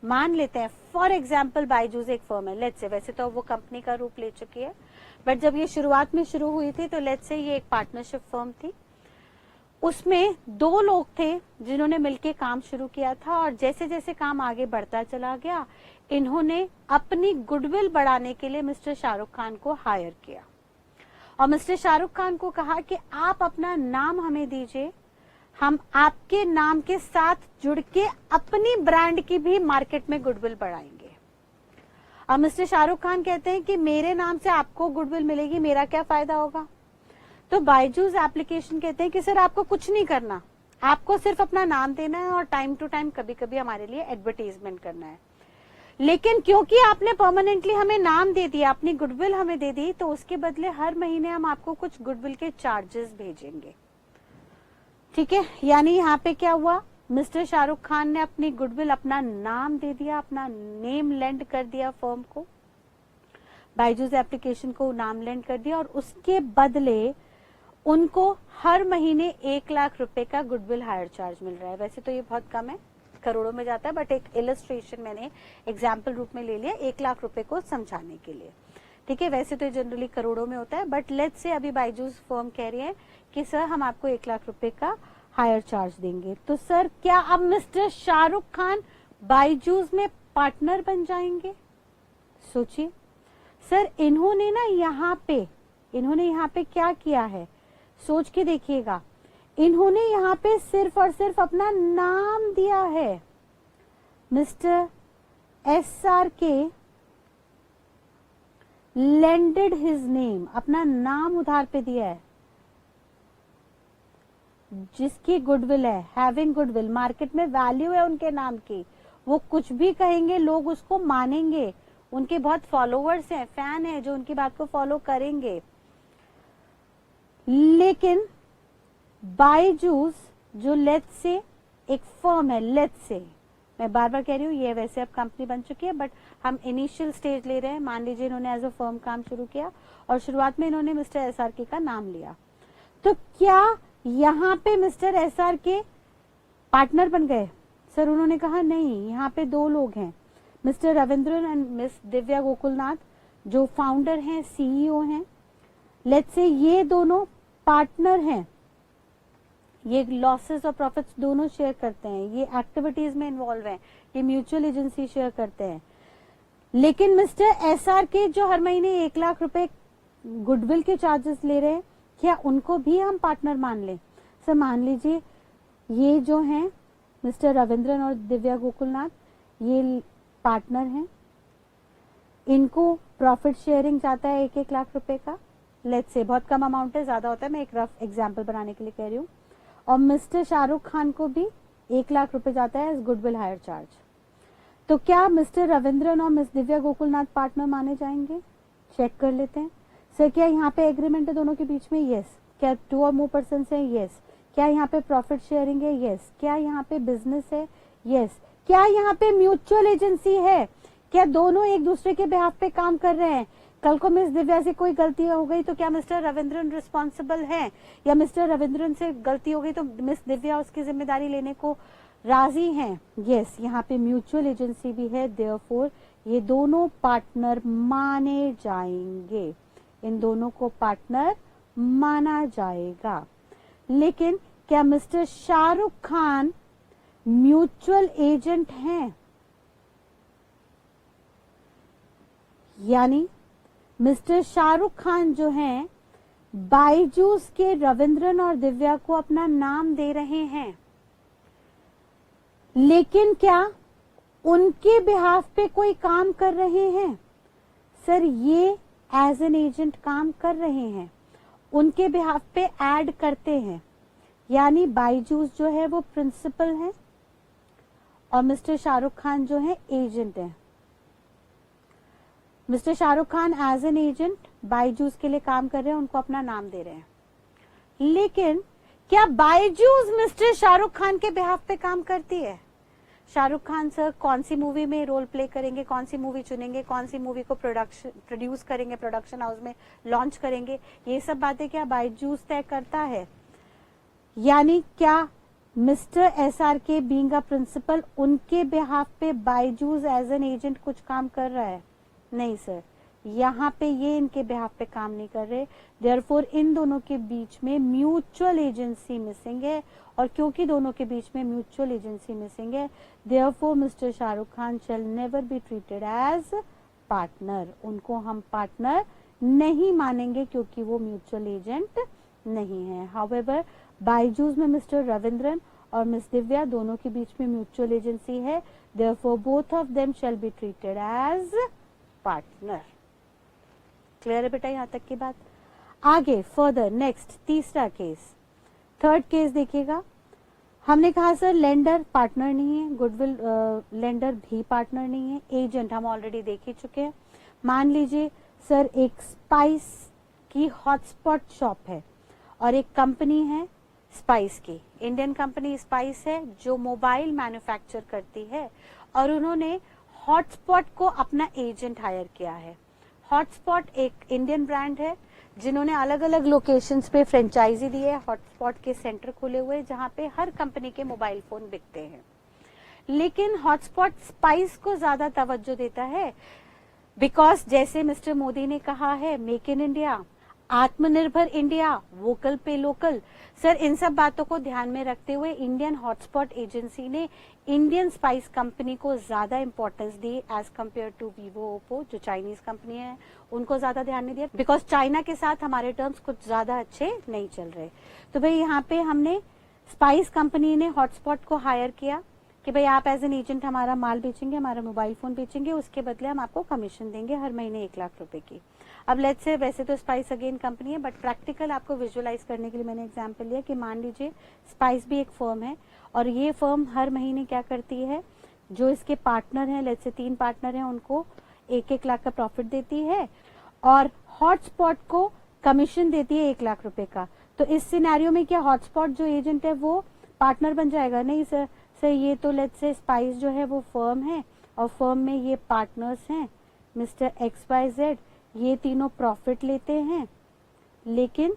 [SPEAKER 1] मान लेते हैं फॉर एग्जाम्पल बायजूस एक फर्म है, लेट्स से, वैसे तो वो कंपनी का रूप ले चुकी है, बट जब ये शुरुआत में शुरू हुई थी तो लेट्स से ये एक पार्टनरशिप फर्म थी। उसमें 2 लोग थे जिन्होंने मिलके काम शुरू किया था, और जैसे जैसे काम आगे बढ़ता चला गया, इन्होंने अपनी गुडविल बढ़ाने के लिए मिस्टर शाहरुख खान को हायर किया, और मिस्टर शाहरुख खान को कहा कि आप अपना नाम हमें दीजिए, हम आपके नाम के साथ जुड़ के अपनी ब्रांड की भी मार्केट में गुडविल बढ़ाएंगे। अब मिस्टर शाहरुख खान कहते हैं कि मेरे नाम से आपको गुडविल मिलेगी, मेरा क्या फायदा होगा? तो बायजूस एप्लीकेशन कहते हैं कि सर आपको कुछ नहीं करना, आपको सिर्फ अपना नाम देना है और टाइम टू टाइम कभी कभी हमारे लिए एडवर्टाइजमेंट करना है। लेकिन क्योंकि आपने परमानेंटली हमें नाम दे दिया, अपनी गुडविल हमें दे दी, तो उसके बदले हर महीने हम आपको कुछ गुडविल के चार्जेस भेजेंगे। ठीक है, यानी यहाँ पे क्या हुआ, मिस्टर शाहरुख खान ने अपनी गुडविल, अपना नाम दे दिया, अपना नेम लेंड कर दिया फर्म को, बायजूस एप्लीकेशन को नाम लेंड कर दिया, और उसके बदले उनको हर महीने 1 लाख रुपए का गुडविल हायर चार्ज मिल रहा है। वैसे तो ये बहुत कम है, करोड़ों में जाता है, बट एक इलस्ट्रेशन मैंने एग्जाम्पल रूप में ले लिया 1 लाख रुपए को समझाने के लिए। ठीक है, वैसे तो जनरली करोड़ों में होता है, बट लेट्स से अभी बायजूस फर्म कह रही है कि सर हम आपको 1 लाख रुपए का हायर चार्ज देंगे। तो सर क्या अब मिस्टर शाहरुख खान बायजूस में पार्टनर बन जाएंगे? सोचिए सर, इन्होंने यहाँ पे क्या किया है, सोच के देखिएगा। इन्होंने यहाँ पे सिर्फ और सिर्फ अपना नाम दिया है, mister SRK lended his name, अपना नाम उधार पे दिया है। जिसकी गुडविल है, हैविंग गुडविल, मार्केट में वैल्यू है उनके नाम की, वो कुछ भी कहेंगे लोग उसको मानेंगे, उनके बहुत फॉलोवर्स हैं, फैन है जो उनकी बात को फॉलो करेंगे। लेकिन बायजूस जो लेट्स से एक फर्म है, लेट्स से, मैं बार बार कह रही हूँ ये वैसे अब कंपनी बन चुकी है बट हम इनिशियल स्टेज ले रहे हैं। मान लीजिए इन्होंने एज अ फर्म काम शुरू किया और शुरुआत में इन्होंने मिस्टर एसआरके का नाम लिया, तो क्या यहाँ पे मिस्टर एसआरके पार्टनर बन गए? सर उन्होंने कहा नहीं, यहाँ पे दो लोग हैं, mister Raveendran and miss Divya Gokulnath, जो फाउंडर हैं, सीईओ हैं। लेट्स से ये दोनों पार्टनर हैं, ये लॉसेस और प्रॉफिट्स दोनों शेयर करते हैं, ये एक्टिविटीज में इन्वॉल्व हैं, ये म्यूचुअल एजेंसी शेयर करते हैं। लेकिन मिस्टर एसआरके जो हर महीने 1 लाख रुपए गुडविल के चार्जेस ले रहे हैं, क्या उनको भी हम पार्टनर मान लें? सर मान लीजिए ये जो हैं मिस्टर रविंद्रन और दिव्या गोकुलनाथ, ये पार्टनर हैं, इनको प्रॉफिट शेयरिंग जाता है 1-1 लाख रुपए का। लेट्स से बहुत कम अमाउंट है, ज्यादा होता है, मैं एक रफ एग्जांपल बनाने के लिए कह रही हूँ। और मिस्टर शाहरुख खान को भी 1 लाख रुपए जाता है एज गुडविल हायर चार्ज। तो क्या मिस्टर रविंद्रन और मिस दिव्या गोकुलनाथ पार्टनर माने जाएंगे? चेक कर लेते हैं। सर क्या यहाँ पे एग्रीमेंट है दोनों के बीच में? यस। क्या 2 और मोर पर्सन है? यस। क्या यहाँ पे प्रॉफिट शेयरिंग है? यस। क्या यहाँ पे बिजनेस है? यस। क्या यहाँ पे म्यूचुअल एजेंसी है? क्या दोनों एक दूसरे के बिहाफ पे काम कर रहे हैं? कल को मिस दिव्या से कोई गलती हो गई तो क्या मिस्टर रविंद्रन रिस्पॉन्सिबल है, या मिस्टर रविंद्रन से गलती हो गई तो मिस दिव्या उसकी जिम्मेदारी लेने को राजी हैं? यस, यहाँ पे म्यूचुअल एजेंसी भी है, देयरफॉर ये दोनों पार्टनर माने जाएंगे, इन दोनों को पार्टनर माना जाएगा। लेकिन क्या mister Shahrukh Khan mutual agent हैं? यानी मिस्टर शाहरुख खान जो हैं बायजूस के रविंद्रन और दिव्या को अपना नाम दे रहे हैं, लेकिन क्या उनके बिहाफ पे कोई काम कर रहे हैं? सर ये एज एन एजेंट काम कर रहे हैं, उनके बिहाफ पे ऐड करते हैं। यानी बायजूस जो है वो प्रिंसिपल है और मिस्टर शाहरुख खान जो है एजेंट है। Mister Shahrukh Khan as an agent Byju's के लिए काम कर रहे हैं, उनको अपना नाम दे रहे हैं। लेकिन क्या बायजूस मिस्टर शाहरुख खान के बिहाफ पे काम करती है? शाहरुख खान सर कौन सी मूवी में रोल प्ले करेंगे, कौन सी मूवी चुनेंगे, कौन सी मूवी को प्रोड्यूस करेंगे, प्रोडक्शन हाउस में लॉन्च करेंगे, ये सब बातें क्या बायजूस तय करता है? यानी क्या mister SRK being a principal उनके बिहाफ पे बायजूस एज एन एजेंट कुछ काम कर रहा है? नहीं सर, यहाँ पे ये इनके बिहाफ पे काम नहीं कर रहे, देयरफॉर इन दोनों के बीच में म्यूचुअल एजेंसी मिसिंग है। और क्योंकि दोनों के बीच में म्यूचुअल एजेंसी मिसिंग है, therefore mister Shahrukh Khan shall never be treated as partner, उनको हम पार्टनर नहीं मानेंगे क्योंकि वो म्यूचुअल एजेंट नहीं है। हाउएवर बायजूस में मिस्टर रविंद्रन और मिस दिव्या दोनों के बीच में म्यूचुअल एजेंसी है, therefore both of them shall be treated as partner. Clear है बेटा यहां तक की बात? आगे फर्दर नेक्स्ट तीसरा केस, थर्ड केस देखिएगा। हमने कहा सर लेंडर पार्टनर नहीं है, गुडविल लेंडर भी पार्टनर नहीं है, एजेंट हम ऑलरेडी देख ही चुके हैं। मान लीजिए सर एक स्पाइस की हॉटस्पॉट शॉप है और एक कंपनी है स्पाइस की, इंडियन कंपनी स्पाइस है जो मोबाइल मैन्युफैक्चर करती है, और उन्होंने हॉटस्पॉट को अपना एजेंट हायर किया है। हॉटस्पॉट एक इंडियन ब्रांड है जिन्होंने अलग अलग लोकेशंस पे फ्रेंचाइजी दी है, हॉटस्पॉट के सेंटर खुले हुए जहां पे हर कंपनी के मोबाइल फोन बिकते हैं। लेकिन हॉटस्पॉट स्पाइस को ज्यादा तवज्जो देता है बिकॉज जैसे मिस्टर मोदी ने कहा है मेक इन इंडिया, आत्मनिर्भर इंडिया, वोकल पे लोकल। सर इन सब बातों को ध्यान में रखते हुए इंडियन हॉटस्पॉट एजेंसी ने इंडियन स्पाइस कंपनी को ज्यादा इंपॉर्टेंस दी as compare to Vivo Oppo जो चाइनीज कंपनी है, उनको ज्यादा ध्यान नहीं दिया बिकॉज चाइना के साथ हमारे टर्म्स कुछ ज्यादा अच्छे नहीं चल रहे। तो भाई यहाँ पे हमने स्पाइस कंपनी ने हॉटस्पॉट को हायर किया कि भाई आप एज एन एजेंट हमारा माल बेचेंगे, हमारा मोबाइल फोन बेचेंगे, उसके बदले हम आपको कमीशन देंगे हर महीने 1 लाख रुपए की। अब लेट्स से वैसे तो स्पाइस अगेन कंपनी है, बट प्रैक्टिकल आपको विजुअलाइज करने के लिए मैंने एग्जांपल लिया कि मान लीजिए स्पाइस भी एक फर्म है और ये फर्म हर महीने क्या करती है, जो इसके पार्टनर हैं, लेट्स से 3 पार्टनर हैं, उनको 1-1 लाख का प्रॉफिट देती है और हॉटस्पॉट को कमीशन देती है 1 लाख रुपए का। तो इस सिनेरियो में क्या हॉटस्पॉट जो एजेंट है वो पार्टनर बन जाएगा? नहीं सर, ये तो लेट्स से स्पाइस जो है वो फर्म है और फर्म में ये पार्टनर्स हैं मिस्टर XYZ, ये तीनों प्रॉफिट लेते हैं, लेकिन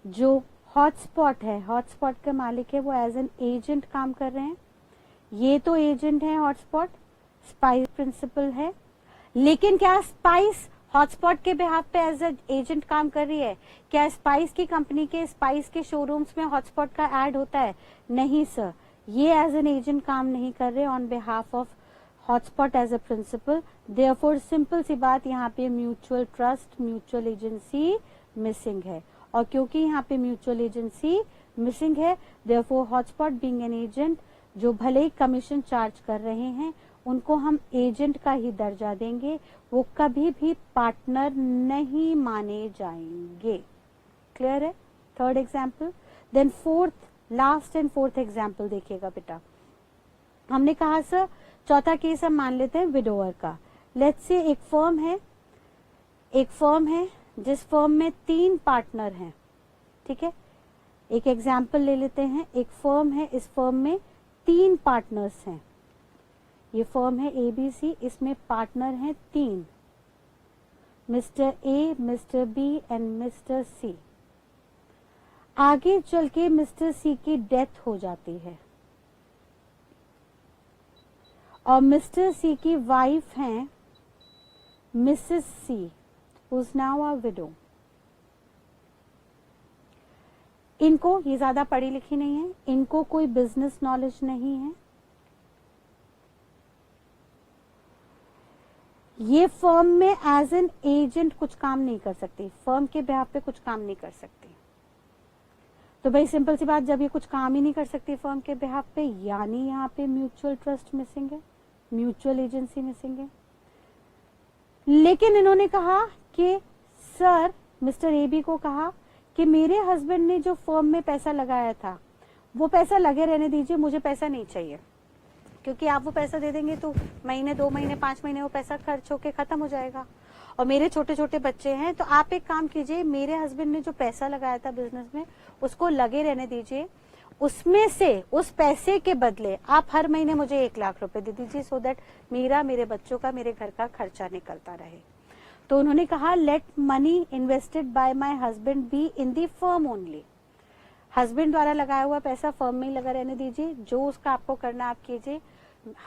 [SPEAKER 1] जो हॉटस्पॉट है, हॉटस्पॉट का मालिक है, वो एज एन एजेंट काम कर रहे हैं। ये तो एजेंट है हॉटस्पॉट, स्पाइस प्रिंसिपल है, लेकिन क्या स्पाइस हॉटस्पॉट के बिहाफ पे एज एजेंट काम कर रही है? क्या स्पाइस की कंपनी के, स्पाइस के शोरूम्स में हॉटस्पॉट का ऐड होता है? नहीं सर, ये एज एन एजेंट काम नहीं कर रहे on behalf of hotspot as a principal. Therefore simple सी बात, यहाँ पे mutual trust, mutual agency missing है, और क्योंकि यहाँ पे म्यूचुअल एजेंसी मिसिंग है, therefore hotspot being an agent, जो भले ही कमीशन चार्ज कर रहे हैं, उनको हम एजेंट का ही दर्जा देंगे, वो कभी भी पार्टनर नहीं माने जाएंगे। क्लियर है? Third example. Then fourth, last and fourth example देखिएगा बेटा। हमने कहा सर चौथा केस हम मान लेते हैं विडोअर का। लेट्स से एक फर्म है जिस फर्म में 3 पार्टनर हैं, ठीक है। एक एग्जाम्पल ले लेते हैं, एक फर्म है, इस फर्म में 3 पार्टनर्स हैं। ये फर्म है ABC, इसमें पार्टनर हैं 3, mister A, mister B and mister C। आगे चल के मिस्टर C की डेथ हो जाती है और मिस्टर C की वाइफ हैं Mrs C, who is now a window. इनको, ये ज्यादा पढ़ी लिखी नहीं है, इनको कोई बिजनेस नॉलेज नहीं है, ये फर्म में एज एन एजेंट कुछ काम नहीं कर सकती, फर्म के बिहाफ पे कुछ काम नहीं कर सकती। तो भाई सिंपल सी बात, जब ये कुछ काम ही नहीं कर सकती फर्म के बिहाफ पे, यानी यहाँ पे म्यूचुअल ट्रस्ट मिसिंग है, म्यूचुअल एजेंसी मिसिंग है। लेकिन इन्होंने कहा कि सर, मिस्टर AB को कहा कि मेरे हस्बैंड ने जो फर्म में पैसा लगाया था वो पैसा लगे रहने दीजिए, मुझे पैसा नहीं चाहिए, क्योंकि आप वो पैसा दे देंगे तो महीने, 2 महीने, 5 महीने वो पैसा खर्च होके खत्म हो जाएगा और मेरे छोटे छोटे बच्चे हैं। तो आप एक काम कीजिए, मेरे हस्बैंड ने जो पैसा लगाया था बिजनेस में उसको लगे रहने दीजिए, उसमें से, उस पैसे के बदले आप हर महीने मुझे 1 लाख रुपए दे दीजिए, सो दैट मेरा, मेरे बच्चों का, मेरे घर का खर्चा निकलता रहे। तो उन्होंने कहा late money invested bye my husband be in the firm only. Husband द्वारा लगाया हुआ पैसा फर्म में ही लगा रहने दीजिए, जो उसका आपको करना आप कीजिए।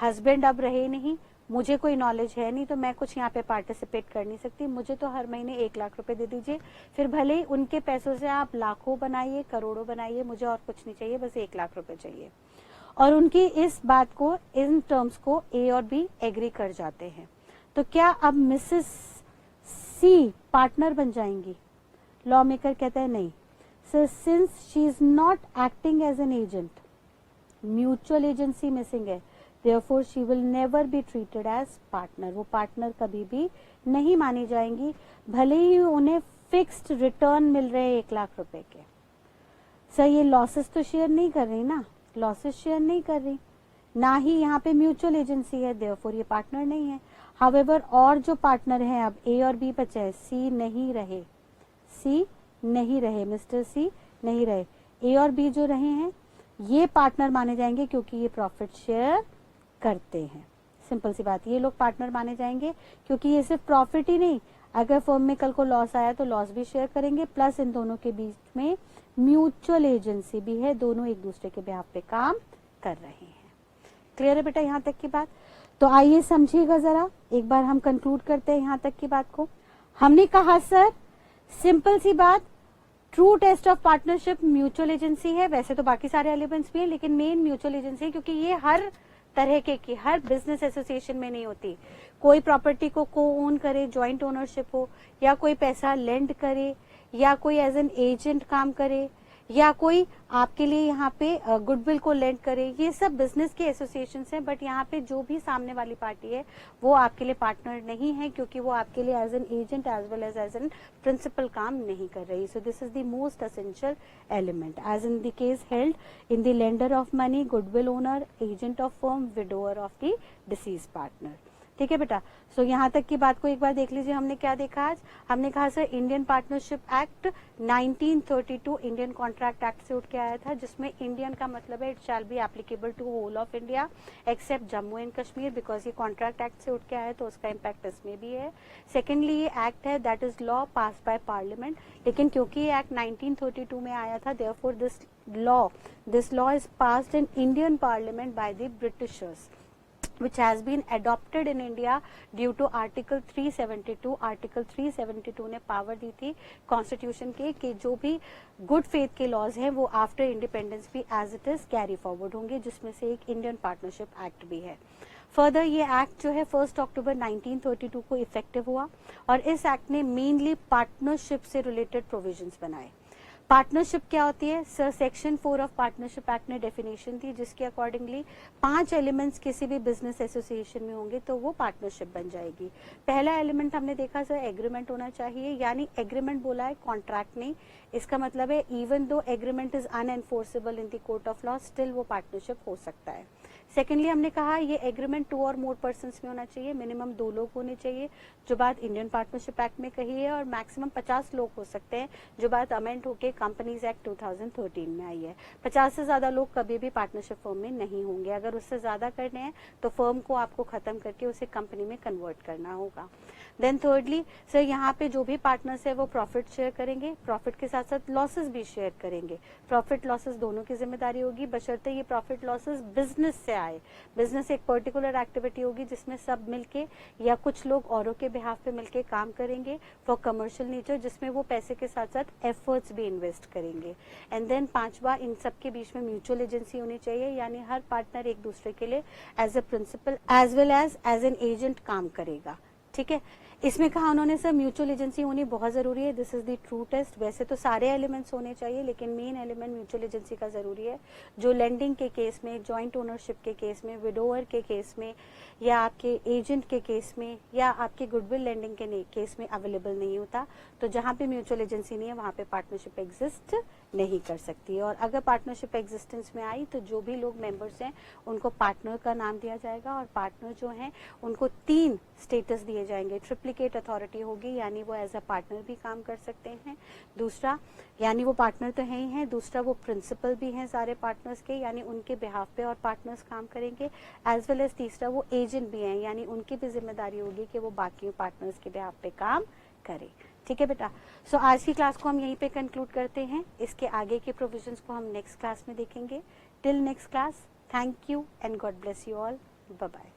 [SPEAKER 1] हस्बैंड अब रहे नहीं, मुझे कोई नॉलेज है नहीं, तो मैं कुछ यहाँ पे पार्टिसिपेट कर नहीं सकती, मुझे तो हर महीने 1 लाख रुपए दे दीजिए। फिर भले ही उनके पैसों से आप लाखों बनाइए, करोड़ों बनाइए, मुझे और कुछ नहीं चाहिए, बस 1 लाख रुपए चाहिए। और उनकी इस बात को, इन टर्म्स को A और B एग्री कर जाते हैं। तो क्या अब मिसेस C पार्टनर बन जाएंगी? लॉ मेकर कहता है नहीं sir, since she is not acting as an agent, mutual agency missing है, therefore she will never be treated as partner। वो पार्टनर कभी भी नहीं मानी जाएंगी, भले ही उन्हें फिक्स्ड रिटर्न मिल रहे हैं 1 लाख रुपए के। सर ये लॉसेस तो शेयर नहीं कर रही ना, लॉसेस शेयर नहीं कर रही, ना ही यहाँ पे म्यूचुअल एजेंसी है, therefore ये पार्टनर नहीं है। हाउएवर और जो पार्टनर हैं, अब A और B बचे हैं, C नहीं रहे, मिस्टर C नहीं रहे, A और B जो रहे हैं ये पार्टनर माने जाएंगे, क्योंकि ये प्रॉफिट शेयर करते हैं। सिंपल सी बात, ये लोग पार्टनर माने जाएंगे क्योंकि ये सिर्फ प्रॉफिट ही नहीं, अगर फर्म में कल को लॉस आया तो लॉस भी शेयर करेंगे, प्लस इन दोनों के बीच में म्यूचुअल एजेंसी भी है, दोनों एक दूसरे के बिहाफ पे काम कर रहे हैं। क्लियर है बेटा यहाँ तक की बात? तो आइए समझिएगा जरा, एक बार हम कंक्लूड करते हैं यहाँ तक की बात को। हमने कहा सर सिंपल सी बात, true test of partnership mutual agency है, वैसे तो बाकी सारे एलिमेंट्स भी है, लेकिन मेन म्यूचुअल एजेंसी है, क्योंकि ये हर तरह की हर बिजनेस एसोसिएशन में नहीं होती। कोई प्रॉपर्टी को ओन करे, जॉइंट ओनरशिप हो, या कोई पैसा लेंड करे, या कोई एज एन एजेंट काम करे, या कोई आपके लिए यहाँ पे गुडविल को लेंड करे, ये सब बिजनेस के एसोसिएशन हैं, बट यहाँ पे जो भी सामने वाली पार्टी है वो आपके लिए पार्टनर नहीं है, क्योंकि वो आपके लिए as an agent as well as an principal काम नहीं कर रही. So this is the most essential element as in the case held in the lender of money, goodwill owner, agent of firm, widower of the deceased partner. ठीक है बेटा. सो यहाँ तक की बात को एक बार देख लीजिए. हमने क्या देखा आज? हमने कहा sir Indian partnership act 1932 Indian contract act से उठ के आया था, जिसमें इंडियन का मतलब है it shall be applicable to whole of India except Jammu and Kashmir, because ये कॉन्ट्रैक्ट एक्ट से उठ के आया है तो उसका इम्पैक्ट इसमें भी है. सेकेंडली ये एक्ट है that is law pass by parliament, लेकिन क्योंकि ये एक्ट 1932 में आया था therefore this law is passed in Indian parliament by the Britishers, which has been adopted in India due to Article 372. Article 372 ने पावर दी थी कॉन्स्टिट्यूशन के कि जो भी गुड फेथ के लॉज हैं वो आफ्टर इंडिपेंडेंस भी as it is carry forward होंगे, जिसमें से एक इंडियन पार्टनरशिप एक्ट भी है. फर्दर ये एक्ट जो है 1 अक्टूबर 1932 को इफेक्टिव हुआ और इस एक्ट ने मेनली पार्टनरशिप से रिलेटेड प्रोविजंस बनाए. पार्टनरशिप क्या होती है sir? Section 4 of partnership act ने डेफिनेशन दी, जिसके अकॉर्डिंगली 5 एलिमेंट्स किसी भी बिजनेस एसोसिएशन में होंगे तो वो पार्टनरशिप बन जाएगी. पहला एलिमेंट हमने देखा सर एग्रीमेंट होना चाहिए, यानी एग्रीमेंट बोला है कॉन्ट्रैक्ट नहीं. इसका मतलब है even though agreement is unenforceable in the court of law, still वो पार्टनरशिप हो सकता है. सेकेंडली हमने कहा ये एग्रीमेंट 2 और मोर पर्सन्स में होना चाहिए, मिनिमम 2 लोग होने चाहिए, जो बात इंडियन पार्टनरशिप एक्ट में कही है, और मैक्सिमम 50 लोग हो सकते हैं, जो बात अमेंड होके कंपनीज एक्ट 2013 में आई है. 50 से ज्यादा लोग कभी भी पार्टनरशिप फर्म में नहीं होंगे. अगर उससे ज्यादा करने हैं तो फर्म को आपको खत्म करके उसे कंपनी में कन्वर्ट करना होगा. देन थर्डली सर यहाँ पे जो भी पार्टनर्स है वो प्रॉफिट शेयर करेंगे, प्रॉफिट के साथ साथ लॉसेस भी शेयर करेंगे. प्रॉफिट लॉसेस दोनों की जिम्मेदारी होगी, बशर्ते ये प्रॉफिट लॉसेस बिजनेस से आए. बिजनेस एक पर्टिकुलर एक्टिविटी होगी जिसमें सब मिलके या कुछ लोग औरों के बिहाफ पे मिलके काम करेंगे फॉर कमर्शियल नेचर, जिसमें वो पैसे के साथ साथ एफर्ट्स भी इन्वेस्ट करेंगे. एंड देन पांचवा, इन सब के बीच में म्यूचुअल एजेंसी होनी चाहिए, यानी हर पार्टनर एक दूसरे के लिए as a principal as well as an agent काम करेगा. ठीक है. इसमें कहा उन्होंने सर म्यूचुअल एजेंसी होनी बहुत जरूरी है. This is the true test. वैसे तो सारे एलिमेंट्स होने चाहिए, लेकिन मेन एलिमेंट म्यूचुअल एजेंसी का जरूरी है, जो लेंडिंग के केस में, जॉइंट ओनरशिप के केस में, विडोअर के केस में, या आपके एजेंट के केस में, या आपके गुडविल लेंडिंग के केस में अवेलेबल नहीं होता. तो जहां पे म्यूचुअल एजेंसी नहीं है वहां पे पार्टनरशिप एग्जिस्ट नहीं कर सकती. और अगर पार्टनरशिप एग्जिस्टेंस में आई तो जो भी लोग मेंबर्स हैं उनको पार्टनर का नाम दिया जाएगा, और पार्टनर जो हैं उनको 3 स्टेटस दिए जाएंगे. ट्रिप्लिकेट अथॉरिटी होगी, यानी वो एज अ पार्टनर भी काम कर सकते हैं. दूसरा, यानी वो पार्टनर तो है ही हैं. दूसरा, वो प्रिंसिपल भी हैं सारे पार्टनर्स के, यानी उनके बिहाफ पे और पार्टनर्स काम करेंगे. एज वेल एज तीसरा, वो एजेंट भी हैं, यानी उनकी भी जिम्मेदारी होगी कि वो बाकी पार्टनर्स के बिहाफ पे काम करें. ठीक है बेटा. सो आज की क्लास को हम यहीं पे कंक्लूड करते हैं. इसके आगे के प्रोविजंस को हम नेक्स्ट क्लास में देखेंगे. Till next class, thank you and God bless you all. Bye bye.